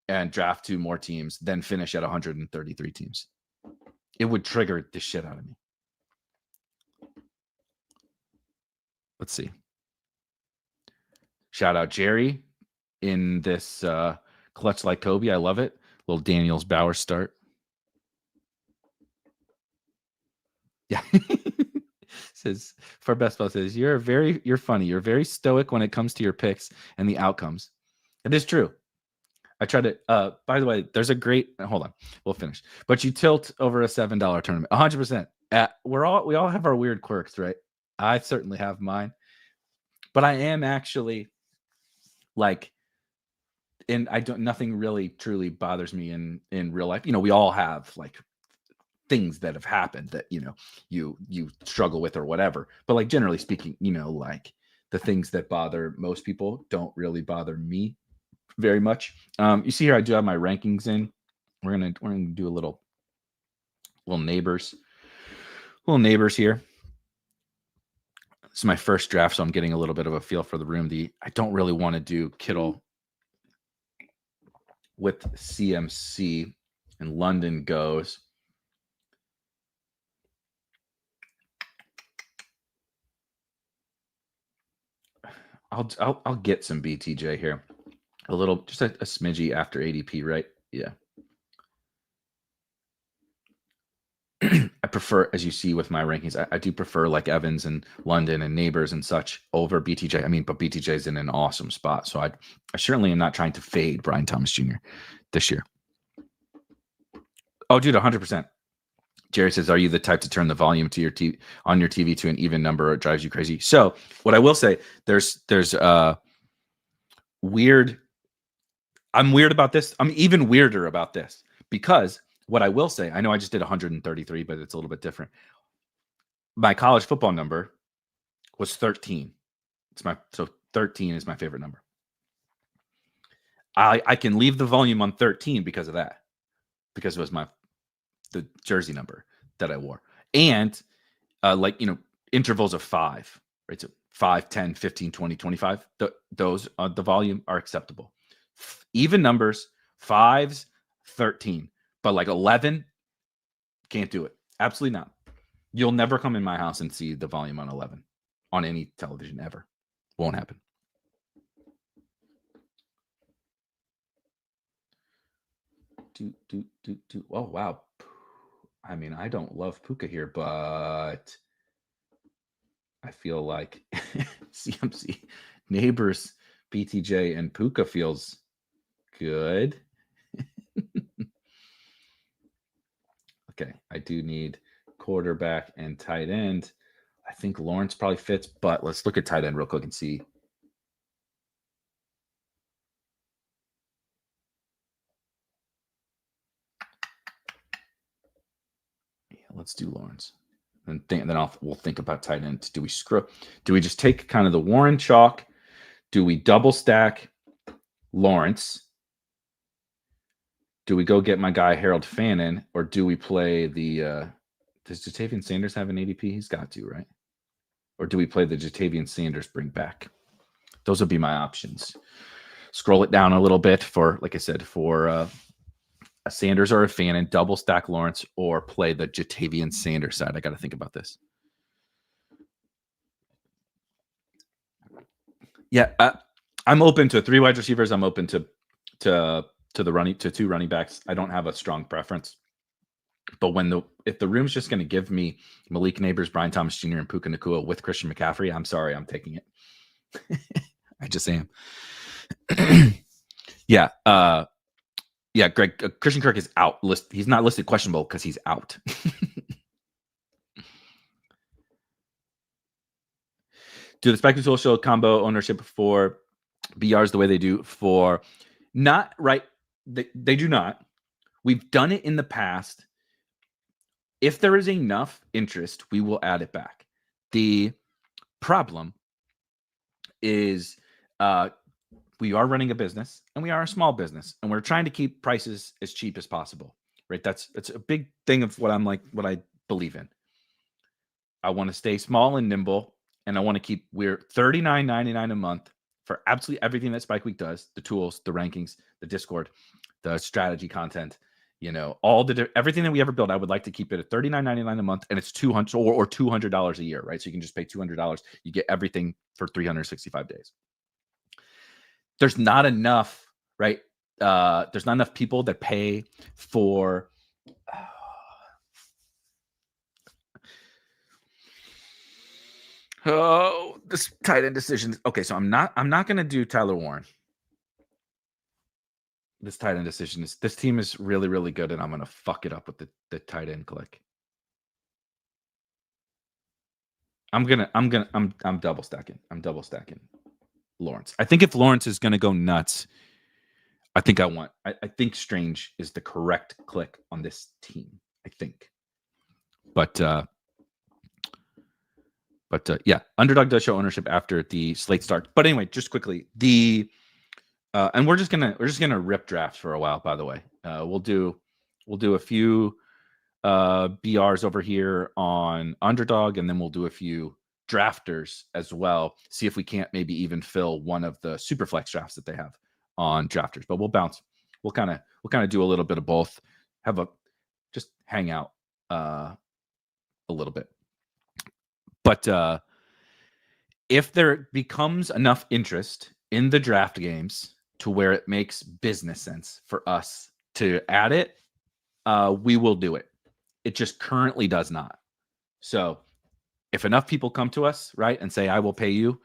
and draft 2 more teams, then finish at 133 teams. It would trigger the shit out of me. Let's see. Shout out Jerry in this clutch like Kobe. I love it. Little Daniels Bauer start. Yeah. Says for best ball says you're funny. You're very stoic when it comes to your picks and the outcomes. It is true. I try to by the way, there's a great hold on. We'll finish. But you tilt over a $7 tournament. 100%. We all have our weird quirks, right? I certainly have mine. But I am actually like, and nothing really truly bothers me in real life. You know, we all have like things that have happened that, you know, you struggle with or whatever. But like generally speaking, you know, like the things that bother most people don't really bother me very much. You see here, I do have my rankings in. We're gonna do a little neighbors here. This is my first draft, so I'm getting a little bit of a feel for the room. I don't really want to do Kittle with CMC, and London goes. I'll get some BTJ here. A little, just a smidgy after ADP, right? Yeah. I prefer, as you see with my rankings, I do prefer like Evans and London and Neighbors and such over BTJ. I mean, but BTJ is in an awesome spot. So I certainly am not trying to fade Brian Thomas Jr. this year. Oh, dude, 100%. Jerry says, are you the type to turn the volume to your on your TV to an even number or it drives you crazy? So what I will say, there's weird. I'm weird about this. I'm even weirder about this because what I will say, I know I just did 133, but it's a little bit different. My college football number was 13. So 13 is my favorite number. I can leave the volume on 13 because of that, because it was the jersey number that I wore. And like, you know, intervals of 5, right? So 5, 10, 15, 20, 25. Those the volume are acceptable. Even numbers, 5s, 13, but like 11, can't do it. Absolutely not. You'll never come in my house and see the volume on 11 on any television ever. Won't happen. Oh, wow. I mean, I don't love Puka here, but I feel like CMC, Neighbors, BTJ, and Puka feels good. Okay, I do need quarterback and tight end. I think Lawrence probably fits, but let's look at tight end real quick and see. Yeah, let's do Lawrence. And then we'll think about tight end. Do we do we just take kind of the Warren chalk? Do we double stack Lawrence? Do we go get my guy Harold Fannin, or do we play the does Jatavian Sanders have an ADP? He's got to, right? Or do we play the Jatavian Sanders bring back? Those would be my options. Scroll it down a little bit for, like I said, for a Sanders or a Fannin, double stack Lawrence, or play the Jatavian Sanders side. I got to think about this. Yeah, I'm open to 3 wide receivers. I'm open to two running backs. I don't have a strong preference. But if the room's just going to give me Malik Neighbors, Brian Thomas Jr., and Puka Nacua with Christian McCaffrey, I'm sorry, I'm taking it. I just am. Yeah. Greg, Christian Kirk is out. He's not listed questionable because he's out. Do the Spectre Tool show combo ownership for BRs the way they do for not right? They do not. We've done it in the past. If there is enough interest, we will add it back. The problem is we are running a business and we are a small business and we're trying to keep prices as cheap as possible, right? That's a big thing of what I believe in. I want to stay small and nimble, and I want to we're $39.99 a month for absolutely everything that Spike Week does, the tools, the rankings, the Discord, the strategy content, everything that we ever build. I would like to keep it at $39.99 a month, and it's $200 or $200 a year, right? So you can just pay $200. You get everything for 365 days. There's not enough, right? There's not enough people that pay for. Oh, this tight end decision. Okay, so I'm not going to do Tyler Warren. This tight end decision this team is really, really good, and I'm going to fuck it up with the tight end click. I'm double stacking. I'm double stacking Lawrence. I think if Lawrence is going to go nuts, I think Strange is the correct click on this team. I think, but yeah, Underdog does show ownership after the slate start. But anyway, just quickly, and we're just gonna rip drafts for a while. By the way, we'll do a few BRs over here on Underdog, and then we'll do a few drafters as well. See if we can't maybe even fill one of the super flex drafts that they have on drafters. But we'll bounce. We'll kind of do a little bit of both. Just hang out a little bit. But if there becomes enough interest in the draft games to where it makes business sense for us to add it, we will do it. It just currently does not. So if enough people come to us, right, and say, I will pay you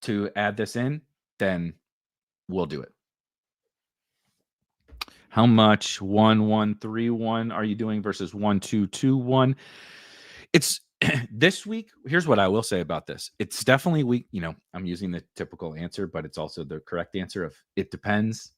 to add this in, then we'll do it. How much 1-1-3-1 are you doing versus 1-2-2-1? It's this week. Here's what I will say about this. It's definitely week. I'm using the typical answer, but it's also the correct answer of it depends.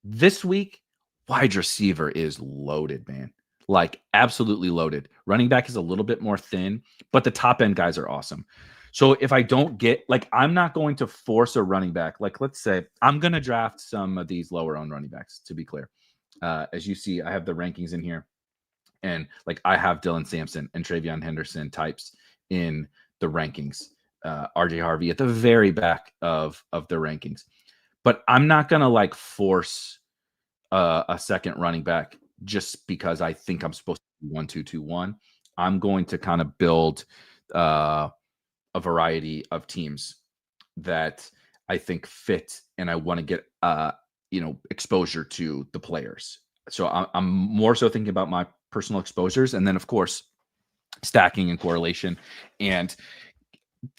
This week, wide receiver is loaded, man. Like absolutely loaded. Running back is a little bit more thin, but the top end guys are awesome. So if I don't get, I'm not going to force a running back. Let's say I'm going to draft some of these lower owned running backs, to be clear. As you see, I have the rankings in here. And I have Dylan Sampson and Travion Henderson types in the rankings. RJ Harvey at the very back of the rankings. But I'm not going to like force a second running back just because I think I'm supposed to be 1-2-2-1. I'm going to kind of build a variety of teams that I think fit, and I want to get exposure to the players. So I'm more so thinking about my personal exposures, and then of course stacking and correlation, and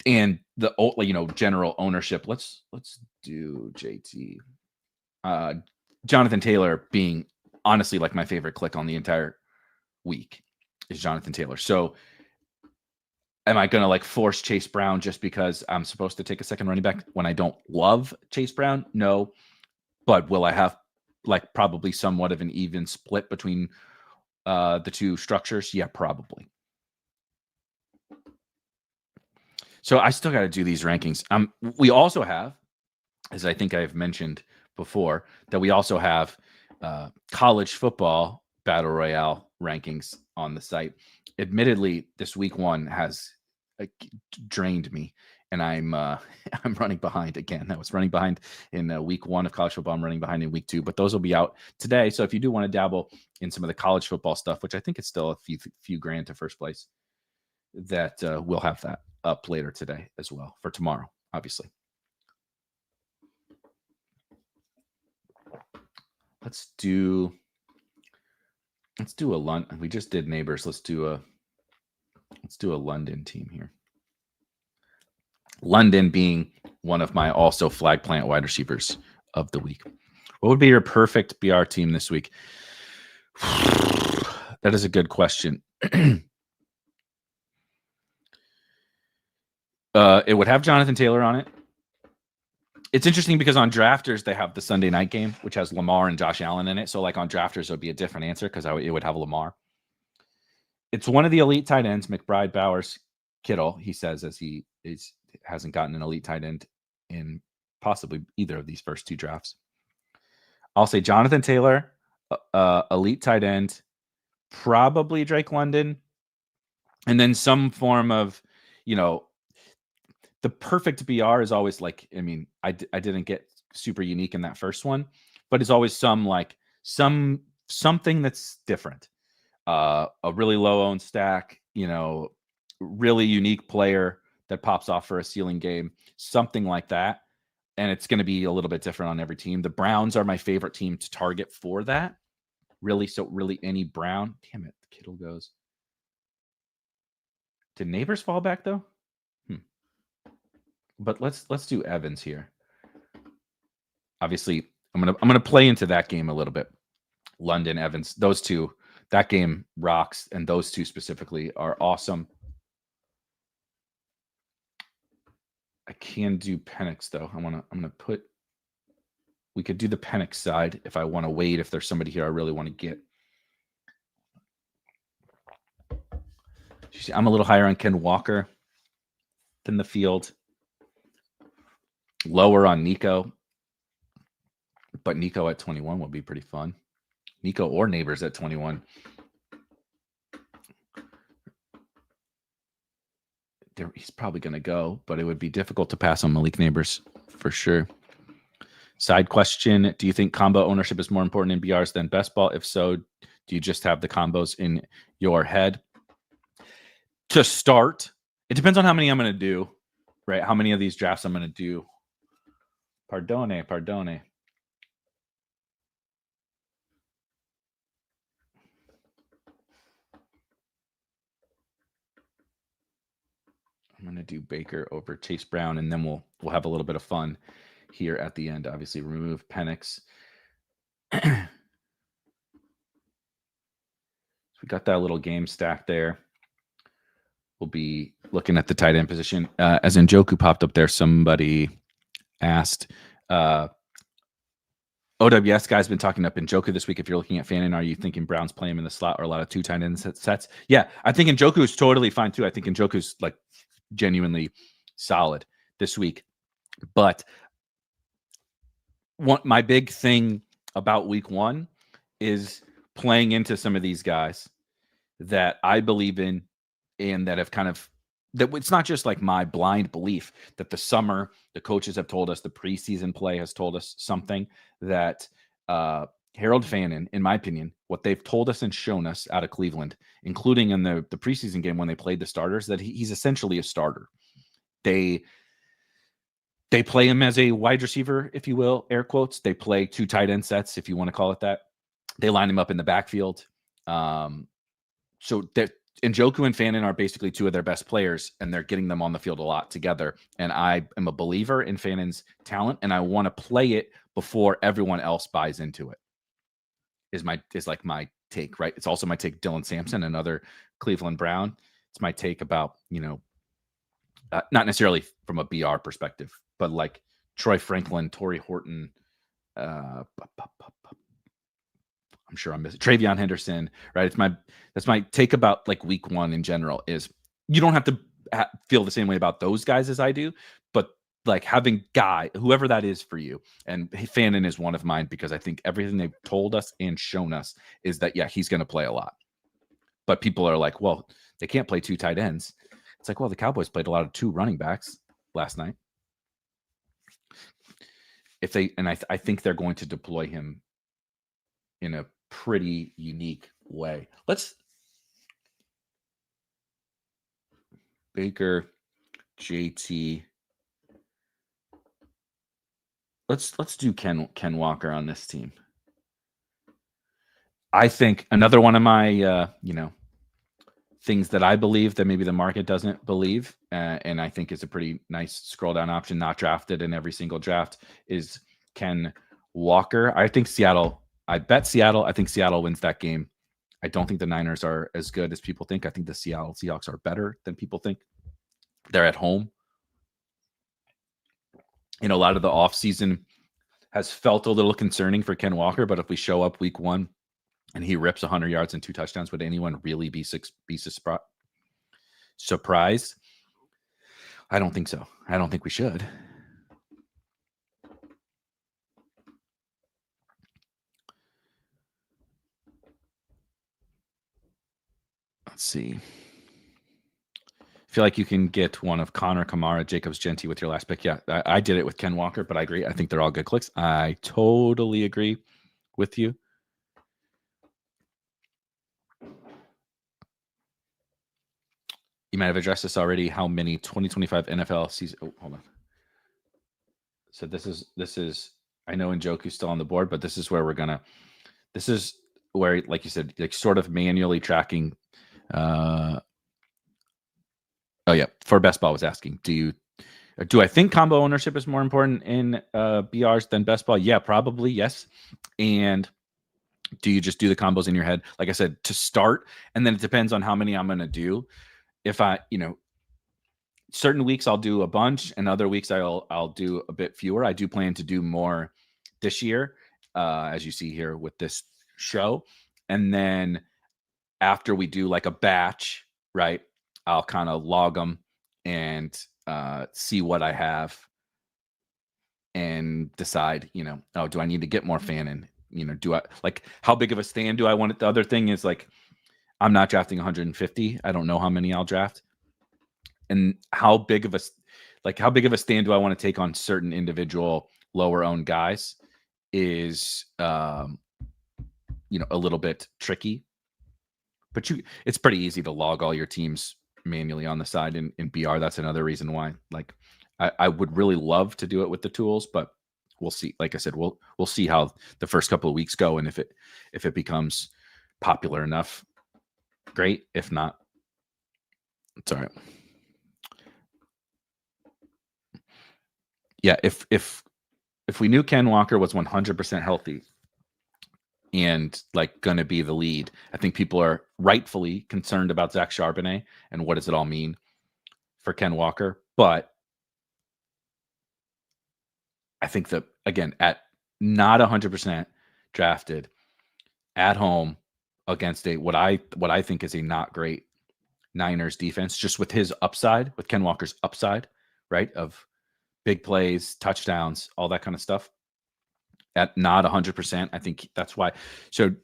the general ownership. Let's do JT. Jonathan Taylor being honestly like my favorite click on the entire week is Jonathan Taylor. So am I going to like force Chase Brown just because I'm supposed to take a second running back when I don't love Chase Brown? No. But will I have like probably somewhat of an even split between the two structures? Yeah, probably. So I still got to do these rankings. We also have, as I think I've mentioned before, that we also have college football battle royale rankings on the site. Admittedly, this week one has drained me, and I'm running behind again. I was running behind in week one of college football. I'm running behind in week two, but those will be out today. So if you do want to dabble in some of the college football stuff, which I think is still a few grand to first place, that we'll have that up later today as well for tomorrow, obviously. Let's do a London. We just did neighbors. Let's do a London team here. London being one of my also flag plant wide receivers of the week. What would be your perfect BR team this week? That is a good question. It would have Jonathan Taylor on it. It's interesting because on Drafters, they have the Sunday night game, which has Lamar and Josh Allen in it. So like on Drafters, it would be a different answer because it would have Lamar. It's one of the elite tight ends, McBride, Bowers, Kittle, he says, as he hasn't gotten an elite tight end in possibly either of these first two drafts. I'll say Jonathan Taylor, elite tight end, probably Drake London, and then some form of, the perfect BR is always like, I mean, I didn't get super unique in that first one, but it's always something that's different. A really low owned stack, really unique player that pops off for a ceiling game, something like that. And it's going to be a little bit different on every team. The Browns are my favorite team to target for that. Really any Brown. Damn it, Kittle goes. Did Neighbors fall back though? But let's do Evans here. Obviously, I'm gonna play into that game a little bit. London, Evans, those two, that game rocks, and those two specifically are awesome. I can do Penix though. I'm gonna put. We could do the Penix side if I want to wait. If there's somebody here I really want to get. I'm a little higher on Ken Walker than the field. Lower on Nico. But Nico at 21 would be pretty fun. Nico or Neighbors at 21. He's probably going to go, but it would be difficult to pass on Malik Neighbors for sure. Side question, do you think combo ownership is more important in BRs than best ball? If so, do you just have the combos in your head? To start, it depends on how many I'm going to do, right? How many of these drafts I'm going to do. Pardone. I'm going to do Baker over Chase Brown, and then we'll have a little bit of fun here at the end. Obviously, remove Penix. So we got that little game stack there. We'll be looking at the tight end position. As Njoku popped up there, somebody asked, OWS guy's been talking up Njoku this week. If you're looking at Fannin, are you thinking Browns play him in the slot or a lot of two tight end sets? Yeah, I think Njoku is totally fine too. I think Njoku's like genuinely solid this week. But my big thing about week one is playing into some of these guys that I believe in and that have kind of that it's not just like my blind belief that the summer, the coaches have told us, the preseason play has told us something that Harold Fannin, in my opinion, what they've told us and shown us out of Cleveland, including in the preseason game when they played the starters, that he's essentially a starter. They play him as a wide receiver, if you will, air quotes. They play 2 tight end sets, if you want to call it that. They line him up in the backfield. So that Njoku and Fannin are basically 2 of their best players, and they're getting them on the field a lot together. And I am a believer in Fannin's talent, and I want to play it before everyone else buys into it. Is like my take, right? It's also my take. Dylan Sampson, another Cleveland Brown. It's my take about, not necessarily from a BR perspective, but like Troy Franklin, Torrey Horton, I'm sure I'm missing Travion Henderson, right? That's my take about like week 1 in general. Is you don't have to feel the same way about those guys as I do, but like having whoever that is for you, and Fannin is one of mine because I think everything they've told us and shown us is that, yeah, he's going to play a lot. But people are like, well, they can't play 2 tight ends. It's like, well, the Cowboys played a lot of 2 running backs last night. I think they're going to deploy him in a pretty unique way. Baker, JT. Let's do Ken Walker on this team. I think another one of my things that I believe that maybe the market doesn't believe, and I think is a pretty nice scroll down option, not drafted in every single draft, is Ken Walker. I bet Seattle. I think Seattle wins that game. I don't think the Niners are as good as people think. I think the Seattle Seahawks are better than people think. They're at home. A lot of the offseason has felt a little concerning for Ken Walker, but if we show up week 1 and he rips 100 yards and 2 touchdowns, would anyone really be surprised? I don't think so. I don't think we should. Let's see. I feel like you can get one of Connor, Kamara, Jacobs, Genty with your last pick. Yeah, I did it with Ken Walker, but I agree. I think they're all good clicks. I totally agree with you. You might have addressed this already. How many 2025 NFL season? Oh, hold on. So this is. I know Njoku's still on the board, but this is where This is where, like you said, like sort of manually tracking. Oh yeah, for best ball was asking, do I think combo ownership is more important in BRs than best ball? Yeah, probably yes. And do you just do the combos in your head? Like I said, to start, and then it depends on how many I'm going to do. If certain weeks I'll do a bunch, and other weeks I'll do a bit fewer. I do plan to do more this year, as you see here with this show. And then after we do like a batch, right, I'll kind of log them and see what I have and decide, do I need to get more Fannin? Do I like how big of a stand do I want it? The other thing is like, I'm not drafting 150. I don't know how many I'll draft. And how big of a stand do I want to take on certain individual lower owned guys is, a little bit tricky. But it's pretty easy to log all your teams manually on the side in BR. That's another reason why, like, I would really love to do it with the tools, but we'll see. Like I said, we'll see how the first couple of weeks go, and if it becomes popular enough, great. If not, it's all right. Yeah, if we knew Ken Walker was 100% healthy and like going to be the lead, I think people are rightfully concerned about Zach Charbonnet and what does it all mean for Ken Walker. But I think that, again, at not 100% drafted at home against what I think is a not great Niners defense, just with his upside, with Ken Walker's upside, right, of big plays, touchdowns, all that kind of stuff. At not 100%, I think that's why. So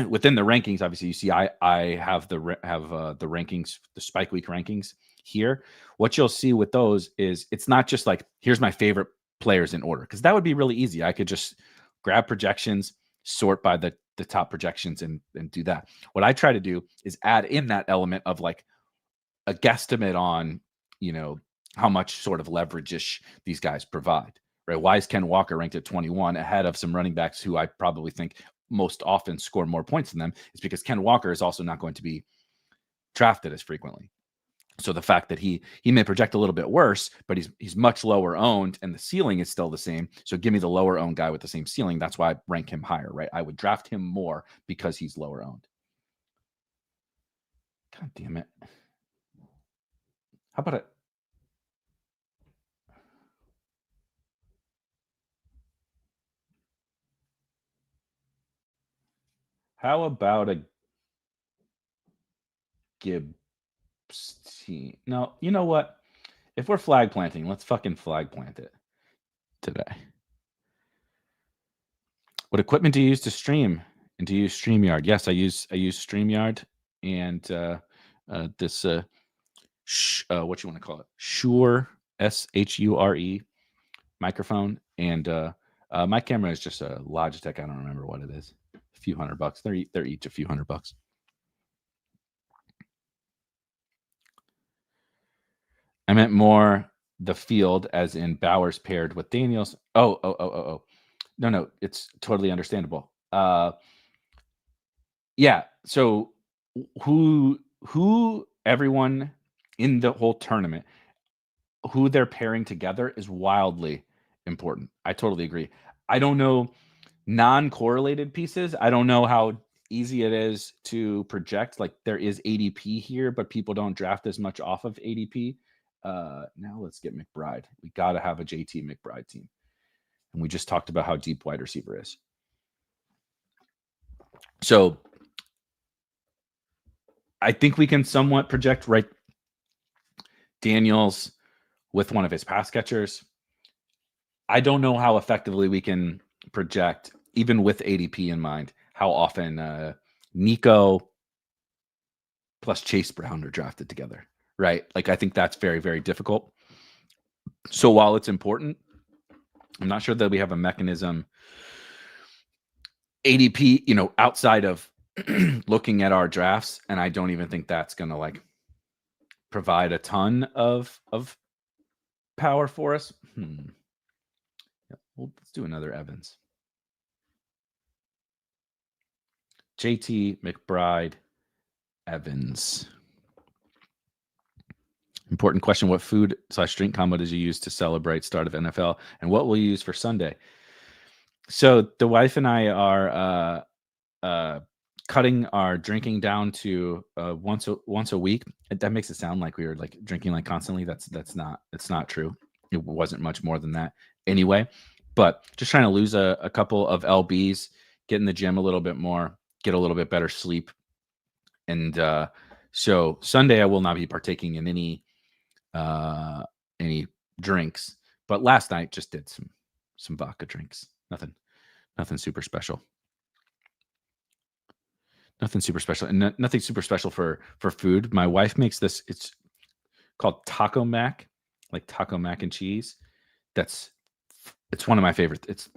within the rankings, obviously, you see I have the rankings, the Spike Week rankings here, what you'll see with those is it's not just like, here's my favorite players in order, because that would be really easy. I could just grab projections, sort by the top projections and do that. What I try to do is add in that element of like a guesstimate on, how much sort of leverage-ish these guys provide, right? Why is Ken Walker ranked at 21 ahead of some running backs who I probably think most often score more points than them? Is because Ken Walker is also not going to be drafted as frequently. So the fact that he may project a little bit worse, but he's much lower owned and the ceiling is still the same. So give me the lower owned guy with the same ceiling. That's why I rank him higher, right? I would draft him more because he's lower owned. God damn it. How about it? How about a Gibbs team? No, you know what? If we're flag planting, let's fucking flag plant it today. What equipment do you use to stream? And do you use StreamYard? Yes, I use StreamYard and this what you want to call it? Shure, SHURE microphone, and my camera is just a Logitech. I don't remember what it is. A few $100. They're each a few $100. I meant more the field, as in Bowers paired with Daniels. Oh. No, it's totally understandable. Yeah. So who everyone in the whole tournament, who they're pairing together is wildly important. I totally agree. I don't know non-correlated pieces. I don't know how easy it is to project. Like there is ADP here, but people don't draft as much off of ADP. Now let's get McBride. We got to have a JT McBride team. And we just talked about how deep wide receiver is. So I think we can somewhat project, right? Daniels with one of his pass catchers. I don't know how effectively we can project, even with ADP in mind, how often Nico plus Chase Brown are drafted together, right? Like, I think that's very, very difficult. So while it's important, I'm not sure that we have a mechanism, ADP, outside of looking at our drafts, and I don't even think that's going to like provide a ton of power for us. Yeah, well, let's do another Evans. JT McBride Evans. Important question. What food/drink combo did you use to celebrate start of NFL? And what will you use for Sunday? So the wife and I are cutting our drinking down to once a week. That makes it sound like we were like drinking like constantly. It's not true. It wasn't much more than that anyway. But just trying to lose a couple of lbs, get in the gym a little bit more, get a little bit better sleep. And so Sunday I will not be partaking in any drinks. But last night just did some vodka drinks. Nothing super special. Nothing super special, and nothing super special for food. My wife makes this. It's called taco mac, like taco mac and cheese. It's one of my favorite. It's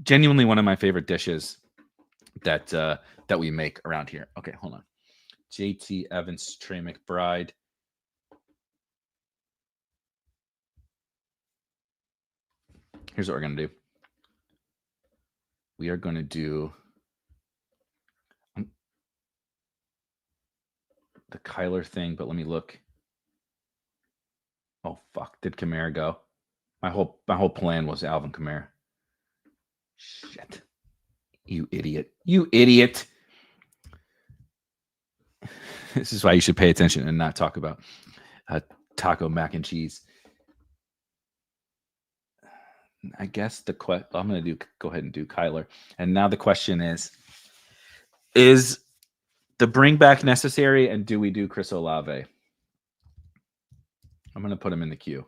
genuinely one of my favorite dishes that we make around here. Okay, hold on. JT Evans, Trey McBride. Here's what we're gonna do. We are going to do the Kyler thing, but let me look. Oh fuck! Did Kamara go? My whole plan was Alvin Kamara. Shit! You idiot! You idiot! This is why you should pay attention and not talk about taco mac and cheese. I guess I'm going to go ahead and do Kyler. And now the question is the bring back necessary, and do we do Chris Olave? I'm going to put him in the queue.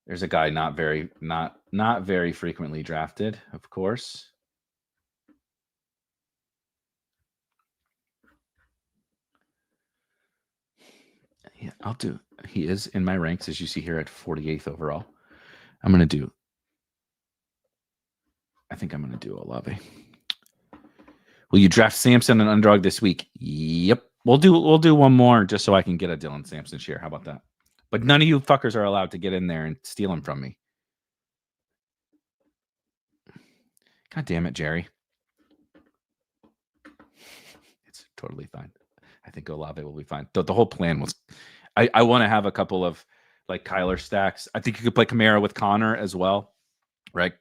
There's a guy not very frequently drafted, of course. Yeah, I'll do. He is in my ranks, as you see here, at 48th overall. I think I'm going to do Olave. Will you draft Sampson and Underdog this week? Yep. We'll do one more just so I can get a Dylan Sampson share. How about that? But none of you fuckers are allowed to get in there and steal him from me. God damn it, Jerry. It's totally fine. I think Olave will be fine. The whole plan was I want to have a couple of like Kyler stacks. I think you could play Kamara with Connor as well, right?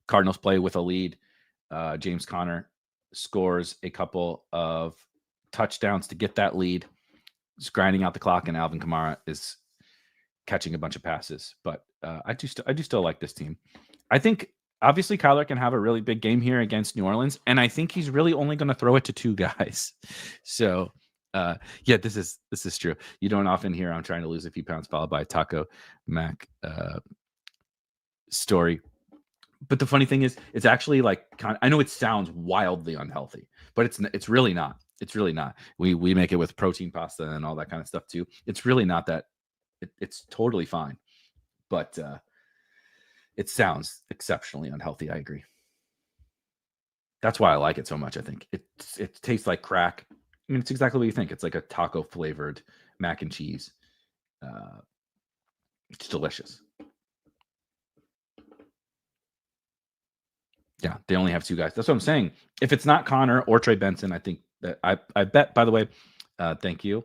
Cardinals play with a lead. James Conner scores a couple of touchdowns to get that lead. Just grinding out the clock, and Alvin Kamara is catching a bunch of passes. But I do still like this team. I think obviously Kyler can have a really big game here against New Orleans, and I think he's really only going to throw it to two guys. So yeah, this is true. You don't often hear I'm trying to lose a few pounds followed by a Taco Mac story. But the funny thing is, it's actually like I know it sounds wildly unhealthy, but it's really not. It's really not. We make it with protein pasta and all that kind of stuff too. It's really not that. It's totally fine, but it sounds exceptionally unhealthy. I agree. That's why I like it so much. I think it tastes like crack. I mean, it's exactly what you think. It's like a taco flavored mac and cheese. It's delicious. Yeah, they only have two guys. That's what I'm saying. If it's not Connor or Trey Benson, I think that I bet, by the way, thank you,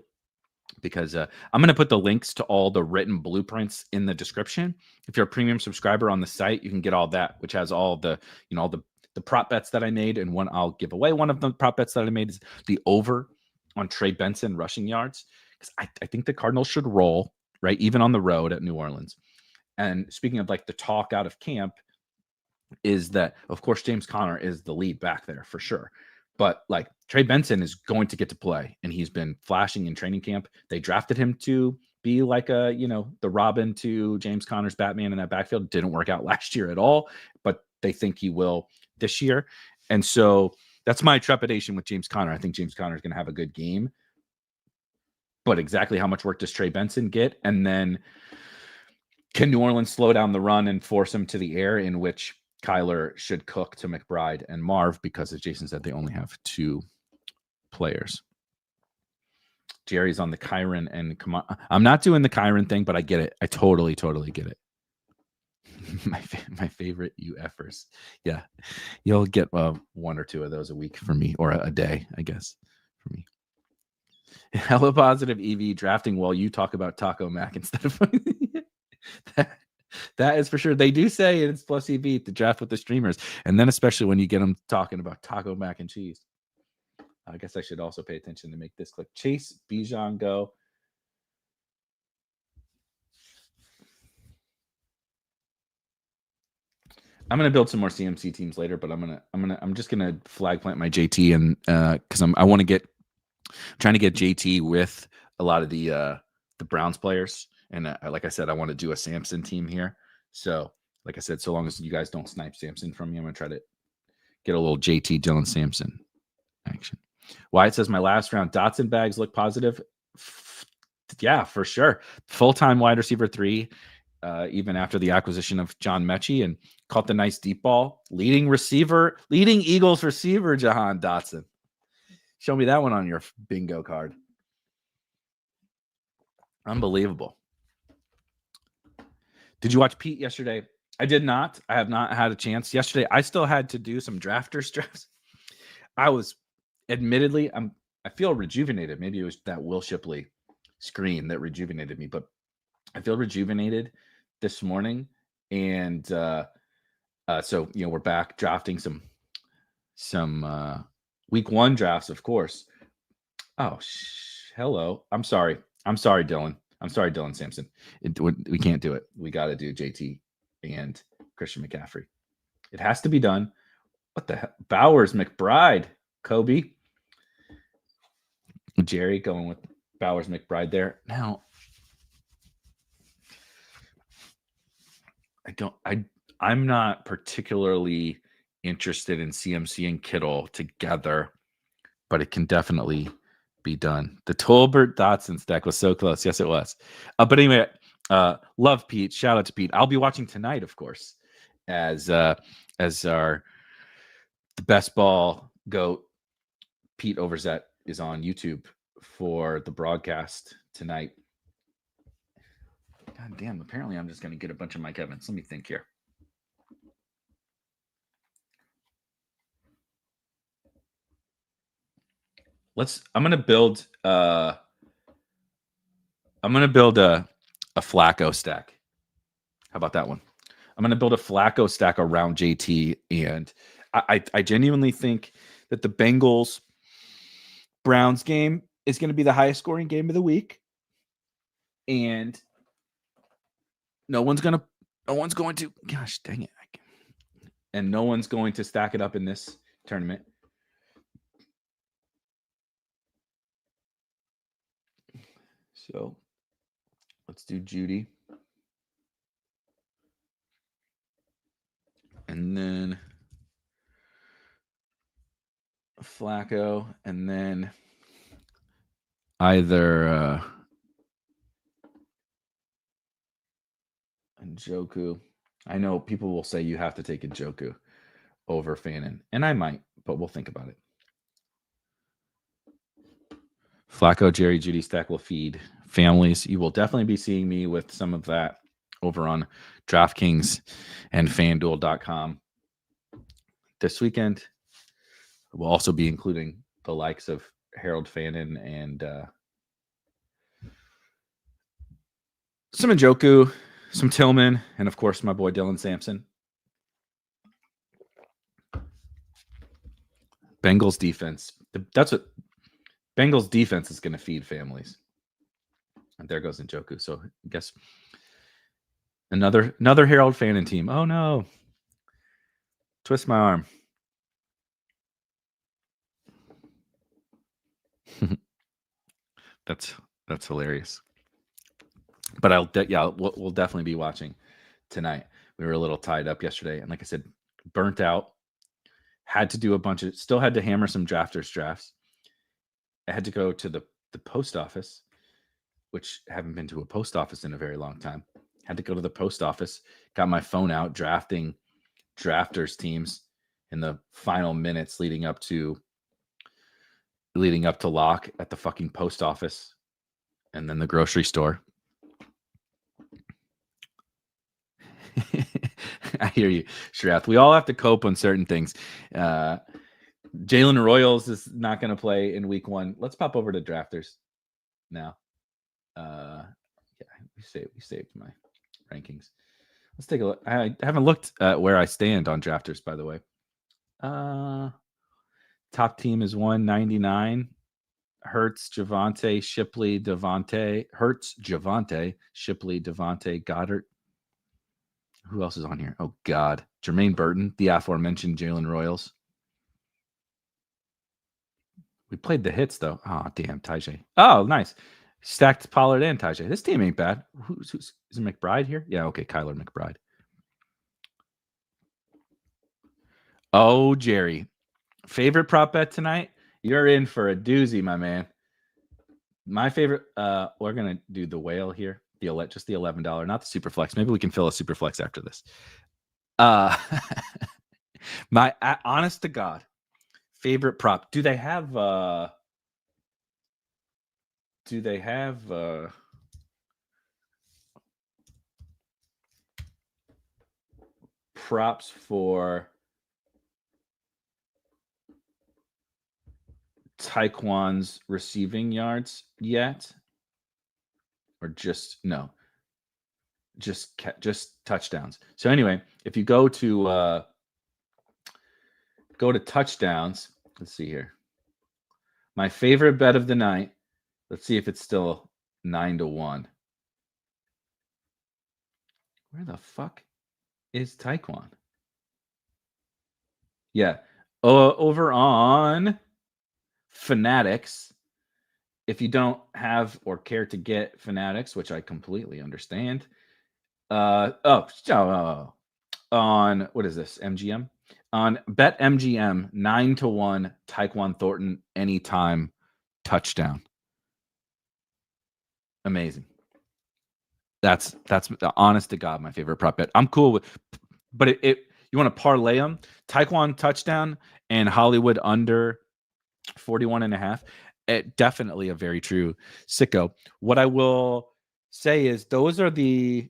because I'm going to put the links to all the written blueprints in the description. If you're a premium subscriber on the site, you can get all that, which has all the, all the prop bets that I made. And one I'll give away. One of the prop bets that I made is the over on Trey Benson rushing yards, because I think the Cardinals should roll, right? Even on the road at New Orleans. And speaking of like the talk out of camp, is that, of course, James Conner is the lead back there for sure. But like Trey Benson is going to get to play, and he's been flashing in training camp. They drafted him to be like the Robin to James Conner's Batman in that backfield. Didn't work out last year at all, but they think he will this year. And so that's my trepidation with James Conner. I think James Conner is going to have a good game, but exactly how much work does Trey Benson get? And then can New Orleans slow down the run and force him to the air, in which Kyler should cook to McBride and Marv, because as Jason said, they only have two players. Jerry's on the Kyron, and come on, I'm not doing the Kyron thing, but I get it. I totally get it. my favorite UFers. Yeah, you'll get one or two of those a week for me, or a day, I guess, for me. Hello, positive EV drafting while you talk about Taco Mac instead of that is for sure. They do say it's plus EV to draft with the streamers, and then especially when you get them talking about Taco Mac and cheese. I guess I should also pay attention to make this click. Chase Bijan go. I'm gonna build some more CMC teams later, but I'm just gonna flag plant my JT, and because I want to trying to get JT with a lot of the Browns players. And like I said, I want to do a Samson team here. So, like I said, so long as you guys don't snipe Samson from me, I'm going to try to get a little JT Dylan Sampson action. Wyatt says, my last round Dotson bags look positive. Yeah, for sure. Full-time wide receiver 3, even after the acquisition of John Mechie, and caught the nice deep ball. Leading Eagles receiver, Jahan Dotson. Show me that one on your bingo card. Unbelievable. Did you watch Pete yesterday? I did not. I have not had a chance. Yesterday, I still had to do some drafters drafts. I was, admittedly, I feel rejuvenated. Maybe it was that Will Shipley screen that rejuvenated me, but I feel rejuvenated this morning. And so, we're back drafting some week 1 drafts, of course. Oh, hello. I'm sorry, Dylan. I'm sorry, Dylan Sampson. We can't do it. We got to do JT and Christian McCaffrey. It has to be done. What the hell? Bowers, McBride, Kobe. Jerry going with Bowers, McBride there. Now, I'm not particularly interested in CMC and Kittle together, but it can definitely be done. The Tolbert Dotson stack was so close. Yes, it was. But anyway, love Pete. Shout out to Pete. I'll be watching tonight, of course, as our the best ball goat Pete Overzet is on YouTube for the broadcast tonight. God damn, apparently I'm just going to get a bunch of Mike Evans. Let me think here. I'm going to build a Flacco stack. How about that one? I'm going to build a Flacco stack around JT, and I genuinely think that the Bengals Browns game is going to be the highest scoring game of the week, and no one's going to gosh dang it, and no one's going to stack it up in this tournament. So let's do Judy. And then Flacco, and then either Njoku. I know people will say you have to take Njoku over Fannin, and I might, but we'll think about it. Flacco, Jerry, Judy stack will feed families. You will definitely be seeing me with some of that over on DraftKings and FanDuel.com this weekend. We'll also be including the likes of Harold Fannin and some Njoku, some Tillman, and of course my boy Dylan Sampson. Bengals defense. That's what Bengals defense is going to feed families. And there goes Njoku. So I guess another Harold Fannin team. Oh no. Twist my arm. That's hilarious. But we'll definitely be watching tonight. We were a little tied up yesterday, and like I said, burnt out. Had to do still had to hammer some drafters drafts. I had to go to the post office, which haven't been to a post office in a very long time. Had to go to the post office, got my phone out, drafting drafters teams in the final minutes leading up to lock at the fucking post office and then the grocery store. I hear you, Shrath. We all have to cope on certain things. Jalen Royals is not going to play in week 1. Let's pop over to drafters now. We saved my rankings. Let's take a look. I haven't looked at where I stand on drafters, by the way. Top team is 199. Hurts, Javonte, Shipley, Devontae. Hurts, Javonte, Shipley, Devontae, Goddard. Who else is on here? Oh, God. Jermaine Burton, the aforementioned Jalen Royals. We played the hits, though. Oh, damn, Tajay. Oh, nice. Stacked Pollard and Tajay. This team ain't bad. Is it McBride here? Yeah, okay, Kyler McBride. Oh, Jerry. Favorite prop bet tonight? You're in for a doozy, my man. My favorite, we're going to do the whale here. Just the $11, not the super flex. Maybe we can fill a super flex after this. My honest to God favorite prop. Do they have props for Tyquan's receiving yards yet? Or just touchdowns. So anyway, if you go to touchdowns, let's see here. My favorite bet of the night. Let's see if it's still 9-1. Where the fuck is Tyquan? Yeah. Over on Fanatics. If you don't have or care to get Fanatics, which I completely understand. On what is this? MGM? On BetMGM, 9-1 Tyquan Thornton anytime touchdown. Amazing. That's honest to God, my favorite prop bet. I'm cool with, but you want to parlay them? Taekwon touchdown and Hollywood under 41.5. Definitely a very true sicko. What I will say is those are the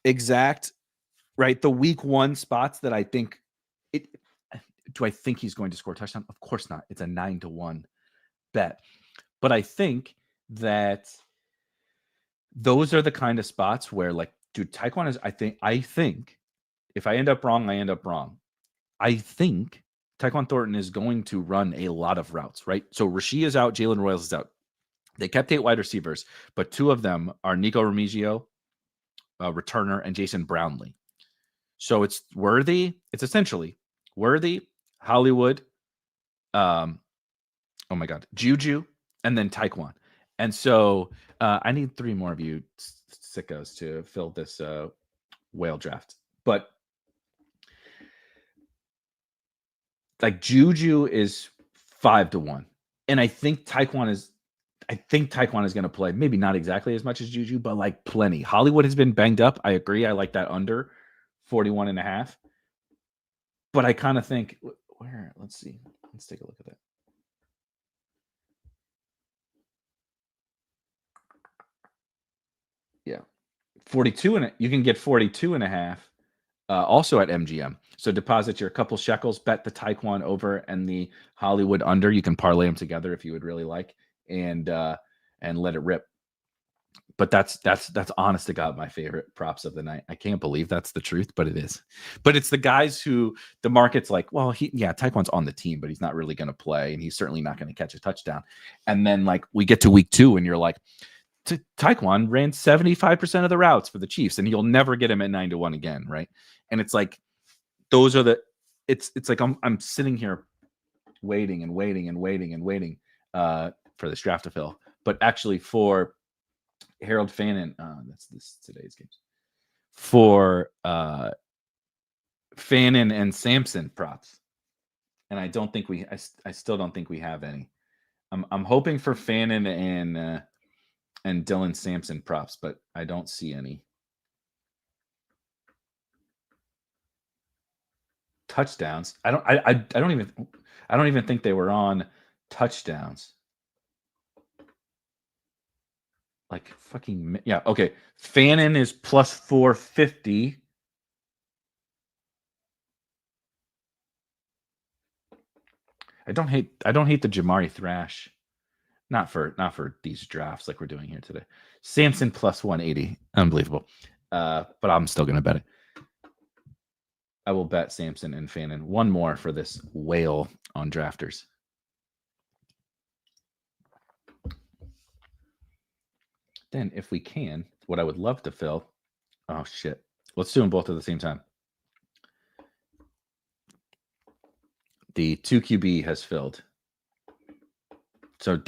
exact, right, the week 1 spots that I think do I think he's going to score a touchdown? Of course not. It's a 9-1 bet. But I think that those are the kind of spots where, like, dude, Taekwon is, I think if I end up wrong, I end up wrong. I think Tyquan Thornton is going to run a lot of routes, right? So Rasheed is out, Jalen Royals is out. They kept 8 wide receivers, but 2 of them are Nico Remigio, returner, and Jason Brownlee. So it's Worthy. It's essentially Worthy, Hollywood, oh my God, Juju, and then Taekwon. And so I need 3 more of you sickos to fill this whale draft. But like Juju is 5-1. And I think Taekwon is going to play, maybe not exactly as much as Juju, but like plenty. Hollywood has been banged up. I agree. I like that under 41.5. But I kind of think, where, let's see. Let's take a look at that. Yeah. 42 and you can get 42.5 also at MGM. So deposit your couple shekels, bet the Taekwon over and the Hollywood under. You can parlay them together if you would really like, and let it rip. But that's honest to God my favorite props of the night. I can't believe that's the truth, but it is. But it's the guys who the market's like, well, Taekwon's on the team, but he's not really going to play, and he's certainly not going to catch a touchdown. And then like we get to week 2, and you're like, Taekwon ran 75% of the routes for the Chiefs, and you'll never get him at 9-1 again, right? And it's like those are the. It's like I'm sitting here waiting for this draft to fill, but actually for Harold Fannin, that's today's games. For Fannin and Sampson props, and I don't think I still don't think we have any. I'm hoping for Fannin and Dylan Sampson props, but I don't see any. Touchdowns. I don't even think they were on touchdowns. Like fucking yeah. Okay. Fannin is plus 450. I don't hate the Jamari Thrash. Not for these drafts like we're doing here today. Samson plus 180. Unbelievable. But I'm still gonna bet it. I will bet Samson and Fannin. One more for this whale on drafters. Then if we can, what I would love to fill. Oh shit. Let's do them both at the same time. The 2QB has filled. So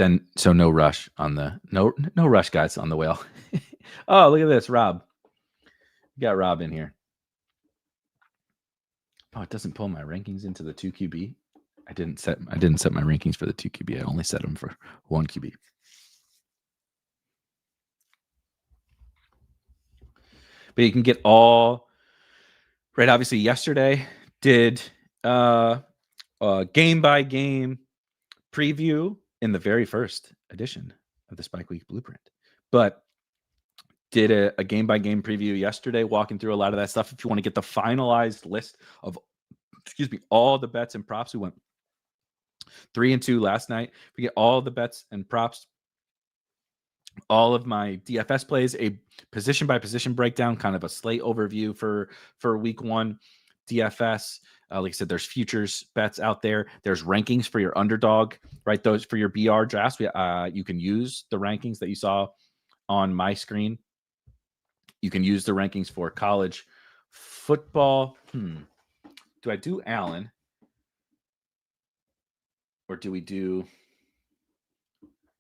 no rush on the no rush, guys, on the whale. Oh, look at this, Rob. We got Rob in here. Oh, it doesn't pull my rankings into the 2QB. I didn't set my rankings for the 2QB. I only set them for 1QB. But you can get all right. Obviously, yesterday did game by game preview in the very first edition of the Spike Week Blueprint, but did a game by game preview yesterday, walking through a lot of that stuff. If you want to get the finalized list of, all the bets and props, we went 3-2 last night. We get all the bets and props, all of my DFS plays, a position by position breakdown, kind of a slate overview for week 1 DFS. Like I said, there's futures bets out there. There's rankings for your underdog, right? Those for your BR drafts. You can use the rankings that you saw on my screen. You can use the rankings for college football. Do I do Allen? Or do we do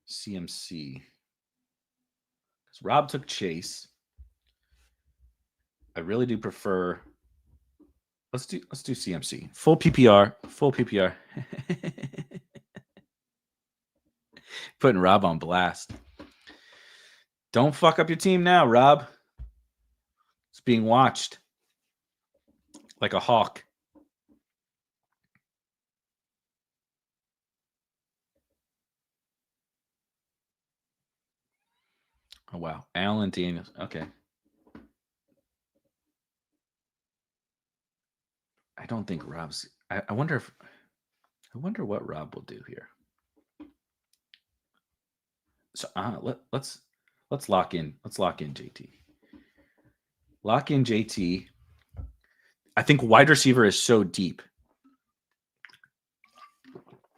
CMC? Because Rob took Chase. I really do prefer. Let's do CMC. Full PPR. Putting Rob on blast. Don't fuck up your team now, Rob. It's being watched like a hawk. Oh, wow. Allen Daniels. Okay. I don't think Rob's. I wonder what Rob will do here. So let's lock in. Let's lock in JT. Lock in JT. I think wide receiver is so deep.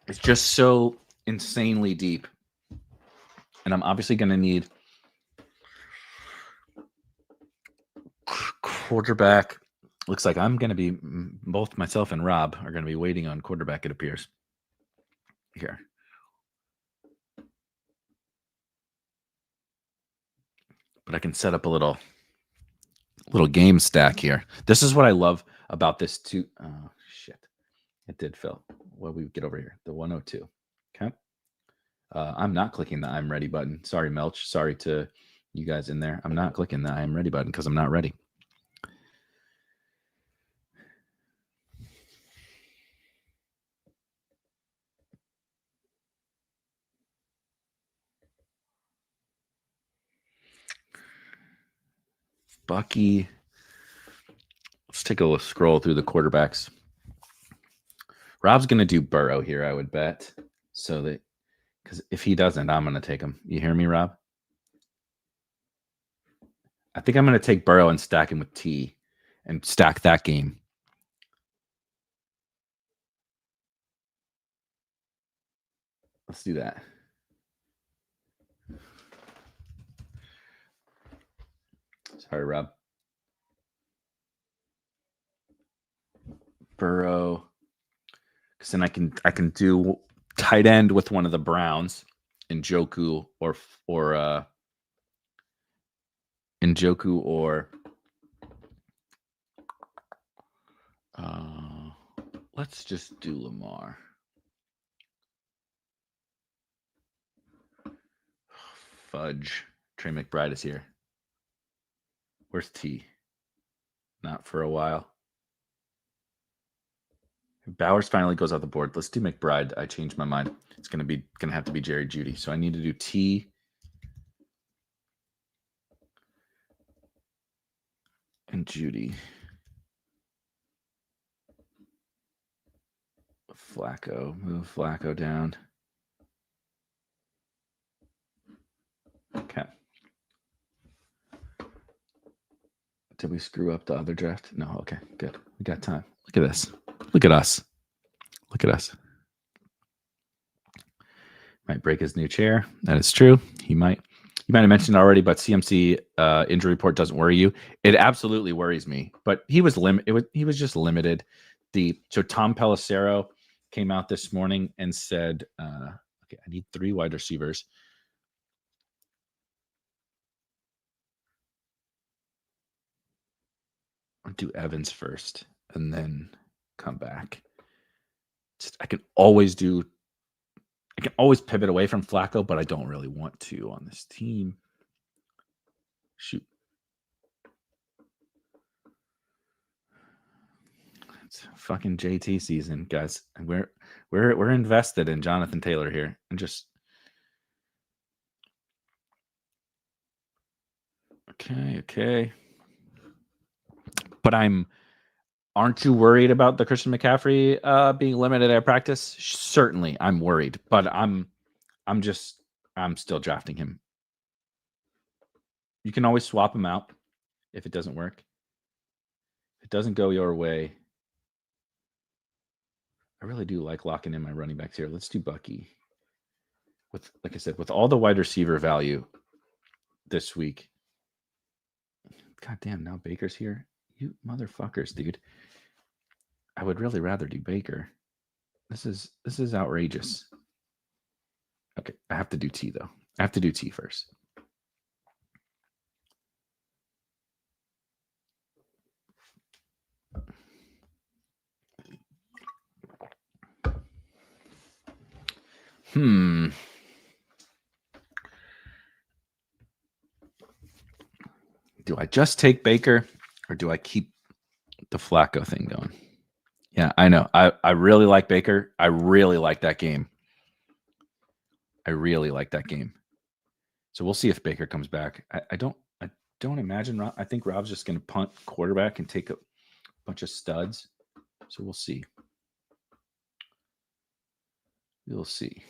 It's just so insanely deep. And I'm obviously going to need quarterback. Looks like I'm going to be, both myself and Rob are going to be waiting on quarterback, it appears. Here. But I can set up a little game stack here. This is what I love about this too. Oh, shit. It did fill. Well, we get over here. The 102. Okay. I'm not clicking the I'm ready button. Sorry, Melch. Sorry to you guys in there. I'm not clicking the I'm ready button because I'm not ready. Bucky. Let's take a scroll through the quarterbacks. Rob's going to do Burrow here, I would bet. So that, because if he doesn't, I'm going to take him. You hear me, Rob? I think I'm going to take Burrow and stack him with T and stack that game. Let's do that. Sorry, Rob. Burrow. Because then I can do tight end with one of the Browns, Njoku or let's just do Lamar. Fudge. Trey McBride is here. Where's T? Not for a while. Bowers finally goes off the board. Let's do McBride. I changed my mind. It's gonna have to be Jerry Jeudy. So I need to do T. And Jeudy. Flacco. Move Flacco down. Okay. Did we screw up the other draft? No. Okay. Good. We got time. Look at this. Look at us. Look at us. Might break his new chair. That is true. He might. You might have mentioned it already, but CMC injury report doesn't worry you. It absolutely worries me. But he was he was just limited. So Tom Pelissero came out this morning and said, "Okay, I need 3 wide receivers." I'll do Evans first, and then come back. I can always pivot away from Flacco, but I don't really want to on this team. Shoot. It's fucking JT season, guys. And we're invested in Jonathan Taylor here. And just okay. But aren't you worried about the Christian McCaffrey being limited at practice? Certainly, I'm worried, but I'm still drafting him. You can always swap him out if it doesn't work. If it doesn't go your way, I really do like locking in my running backs here. Let's do Bucky. Like I said, with all the wide receiver value this week. God damn, now Baker's here. You motherfuckers, dude. I would really rather do Baker. This is outrageous. Okay, I have to do T though. I have to do T first. I just take Baker or do I keep the Flacco thing going? Yeah, I know. I really like Baker. I really like that game. So we'll see if Baker comes back. I don't imagine I think Rob's just going to punt quarterback and take a bunch of studs. So we'll see. We'll see.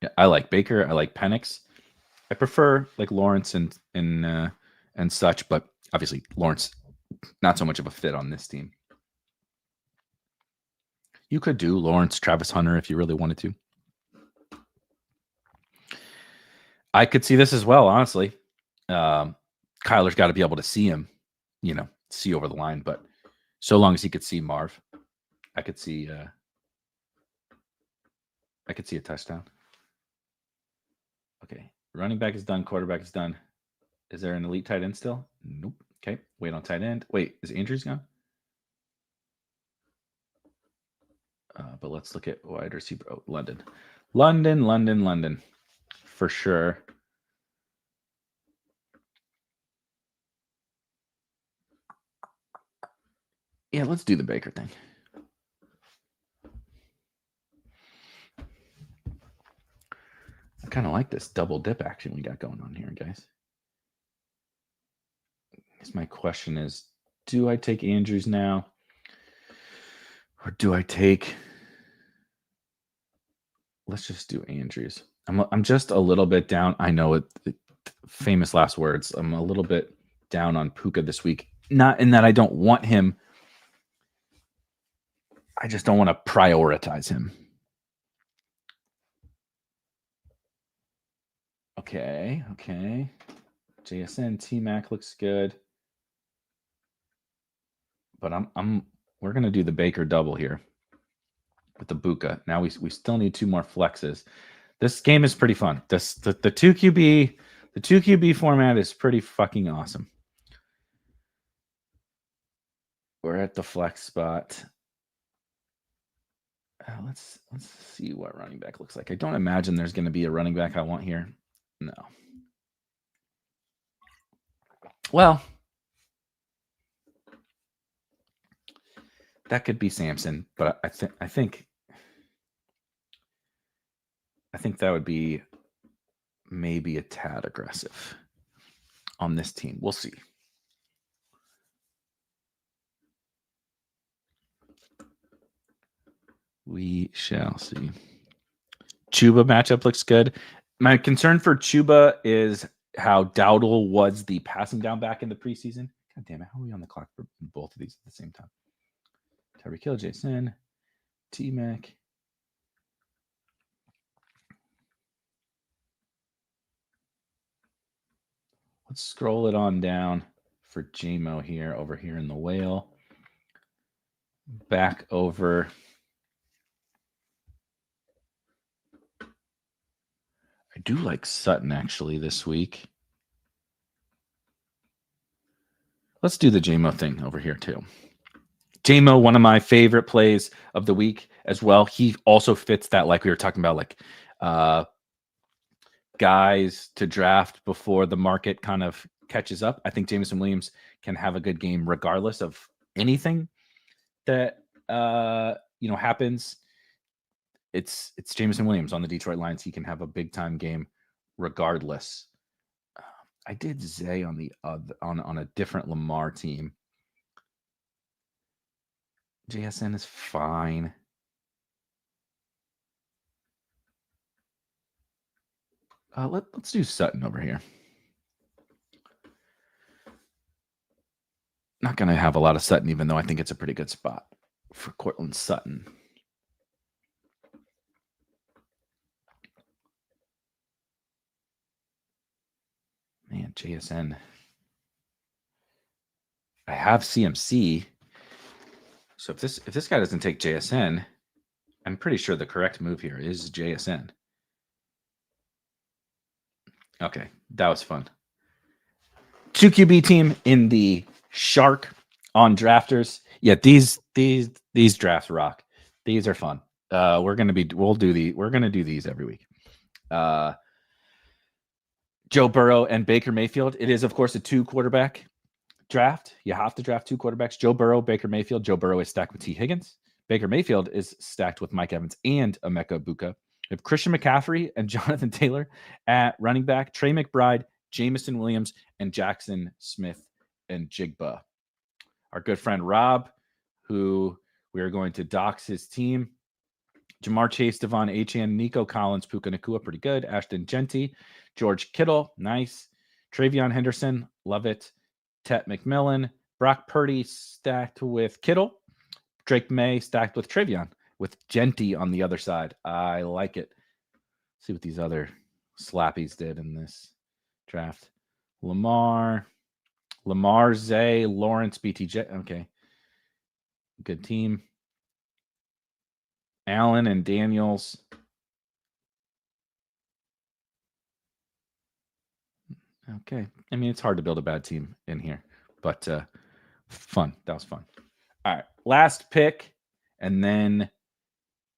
Yeah, I like Baker. I like Penix. I prefer like Lawrence and such, but obviously Lawrence not so much of a fit on this team. You could do Lawrence, Travis Hunter if you really wanted to. I could see this as well, honestly. Kyler's got to be able to see him, see over the line. But so long as he could see Marv, I could see a touchdown. Okay, running back is done. Quarterback is done. Is there an elite tight end still? Nope. Okay, wait on tight end. Wait, is Andrews gone? But let's look at wide receiver. Oh, London. For sure. Yeah, let's do the Baker thing. I kind of like this double dip action we got going on here, guys. I guess my question is, do I take Andrews now? Or do I take... Let's just do Andrews. I'm just a little bit down. I know it famous last words. I'm a little bit down on Puka this week. Not in that I don't want him. I just don't want to prioritize him. Okay. JSN T-Mac looks good. But we're gonna do the Baker double here with the Buka. Now we still need 2 more flexes. This game is pretty fun. The 2 QB format is pretty fucking awesome. We're at the flex spot. Let's see what running back looks like. I don't imagine there's going to be a running back I want here. No. Well, that could be Samson, but I think that would be maybe a tad aggressive on this team. We'll see. We shall see. Chuba matchup looks good. My concern for Chuba is how Dowdle was the passing down back in the preseason. God damn it. How are we on the clock for both of these at the same time? Tyreek Hill, Jason, T-Mac. Let's scroll it on down for JMO here, over here in the whale. Back over. I do like Sutton actually this week. Let's do the JMO thing over here too. JMO, one of my favorite plays of the week as well. He also fits that, like we were talking about, like guys to draft before the market kind of catches up. I think Jameson Williams can have a good game regardless of anything that happens. It's Jameson Williams on the Detroit Lions. He can have a big time game regardless. I did Zay on the on a different Lamar team. JSN is fine. Let's do Sutton over here. Not going to have a lot of Sutton, even though I think it's a pretty good spot for Cortland Sutton. Man, JSN. I have CMC. So if this guy doesn't take JSN, I'm pretty sure the correct move here is JSN. Okay, that was fun. 2 QB team in the Shark on drafters. Yeah, these drafts rock. These are fun. We're gonna do these every week. Joe Burrow and Baker Mayfield. It is, of course, a 2-quarterback draft. You have to draft 2 quarterbacks. Joe Burrow, Baker Mayfield. Joe Burrow is stacked with T. Higgins. Baker Mayfield is stacked with Mike Evans and Emeka Buka. We have Christian McCaffrey and Jonathan Taylor at running back, Trey McBride, Jamison Williams, and Jackson Smith and Jigba. Our good friend Rob, who we are going to dox his team. Jamar Chase, Devon Achane, Nico Collins, Puka Nacua, pretty good. Ashton Genty, George Kittle, nice. Travion Henderson, love it. Tet McMillan, Brock Purdy stacked with Kittle. Drake May stacked with Travion, with Genty on the other side. I like it. Let's see what these other slappies did in this draft. Lamar, Zay, Lawrence, BTJ. Okay. Good team. Allen and Daniels. Okay. I mean, it's hard to build a bad team in here, but fun. That was fun. All right. Last pick, and then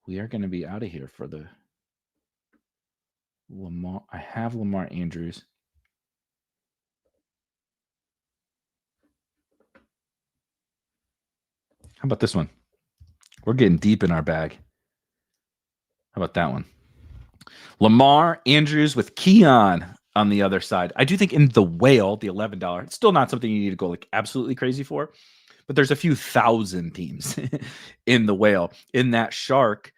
we are going to be out of here for the Lamar. I have Lamar Andrews. How about this one? We're getting deep in our bag. How about that one? Lamar Andrews with Keon on the other side. I do think in the whale, the $11, it's still not something you need to go like absolutely crazy for, but there's a few thousand teams in the whale. In that shark,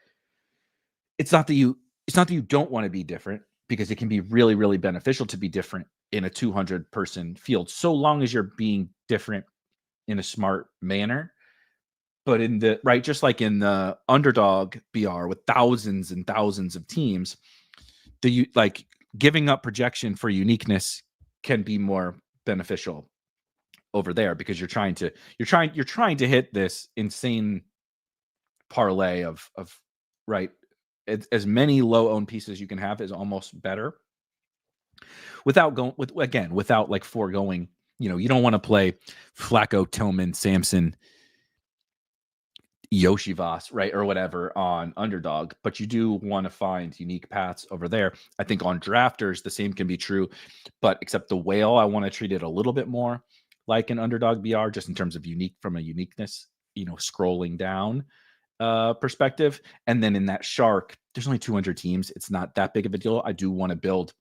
it's not that you don't want to be different, because it can be really, really beneficial to be different in a 200-person field, so long as you're being different in a smart manner. But in the right, just like in the underdog BR with thousands and thousands of teams, like giving up projection for uniqueness can be more beneficial over there, because you're trying to hit this insane parlay of right, as many low owned pieces you can have is almost better, without like foregoing, you don't want to play Flacco, Tillman, Samson, Yoshi Voss, right, or whatever on underdog, but you do want to find unique paths over there. I think on drafters the same can be true, but except the whale, I want to treat it a little bit more like an underdog BR, just in terms of from a uniqueness, scrolling down perspective. And then in that shark, there's only 200 teams. It's not that big of a deal. I do want to build,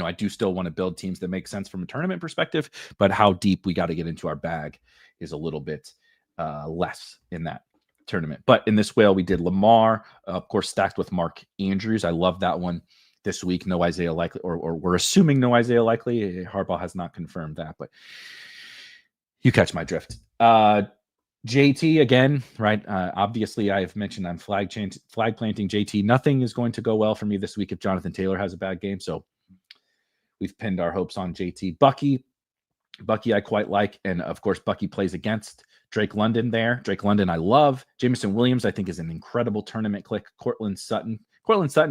I do still want to build teams that make sense from a tournament perspective, but how deep we got to get into our bag is a little bit less in that tournament. But in this whale, we did Lamar, of course, stacked with Mark Andrews. I love that one this week. No Isaiah Likely, or we're assuming no Isaiah Likely. Harbaugh has not confirmed that, but you catch my drift. JT again, right? Obviously, I've mentioned I'm flag planting JT. Nothing is going to go well for me this week if Jonathan Taylor has a bad game. So we've pinned our hopes on JT. Bucky, I quite like. And of course, Bucky plays against Drake London there. Drake London, I love. Jamison Williams, I think, is an incredible tournament click. Cortland Sutton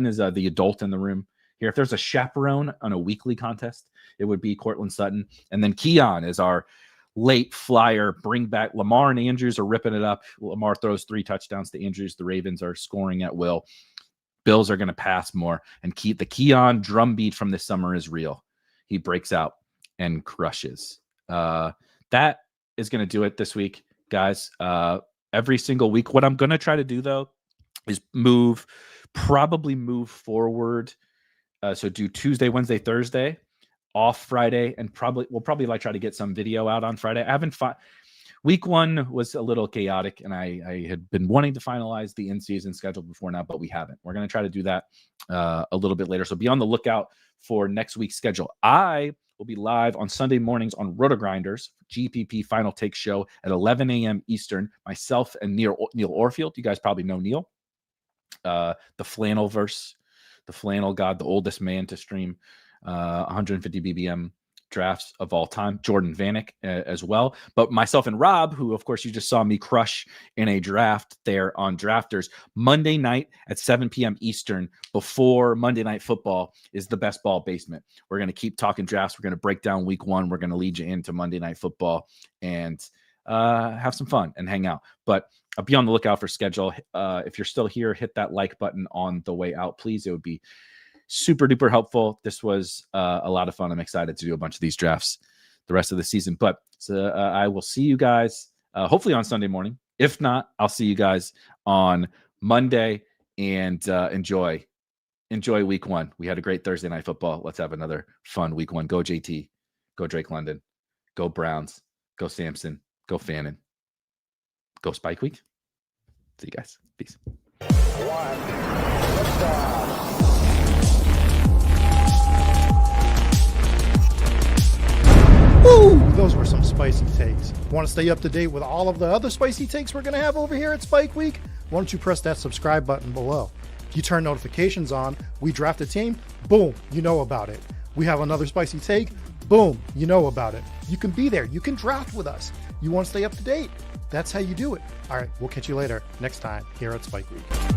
is the adult in the room here. If there's a chaperone on a weekly contest, it would be Cortland Sutton. And then Keon is our late flyer, bring back. Lamar and Andrews are ripping it up. Lamar throws 3 touchdowns to Andrews. The Ravens are scoring at will. Bills are going to pass more. And the Keon drumbeat from this summer is real. He breaks out and crushes. That is going to do it this week, guys. Every single week. What I'm going to try to do, though, is probably move forward. So do Tuesday, Wednesday, Thursday, off Friday, and we'll probably like try to get some video out on Friday. I haven't week 1 was a little chaotic, and I had been wanting to finalize the in-season schedule before now, but we haven't. We're going to try to do that a little bit later. So be on the lookout for next week's schedule. I will be live on Sunday mornings on Roto-Grinders, GPP Final Take Show at 11 a.m. Eastern. Myself and Neil Orfield. You guys probably know Neil. The Flannelverse, the Flannel God, the oldest man to stream 150 BBM drafts of all time. Jordan Vanek as well. But myself and Rob, who, of course, you just saw me crush in a draft there on Drafters, Monday night at 7 p.m. Eastern before Monday Night Football is the Best Ball Basement. We're going to keep talking drafts. We're going to break down week 1. We're going to lead you into Monday Night Football and have some fun and hang out. But I'll be on the lookout for schedule. If you're still here, hit that like button on the way out, please. It would be super duper helpful. This was a lot of fun. I'm excited to do a bunch of these drafts the rest of the season. But I will see you guys hopefully on Sunday morning. If not, I'll see you guys on Monday, and enjoy week 1. We had a great Thursday night football. Let's have another fun week 1. Go JT, go Drake London, go Browns, go Samson, go Fannin, go Spike Week. See you guys. Peace. Woo! Those were some spicy takes. Want to stay up to date with all of the other spicy takes we're going to have over here at Spike Week? Why don't you press that subscribe button below? If you turn notifications on, we draft a team, boom, you know about it. We have another spicy take, boom, you know about it. You can be there. You can draft with us. You want to stay up to date? That's how you do it. All right, we'll catch you later next time here at Spike Week.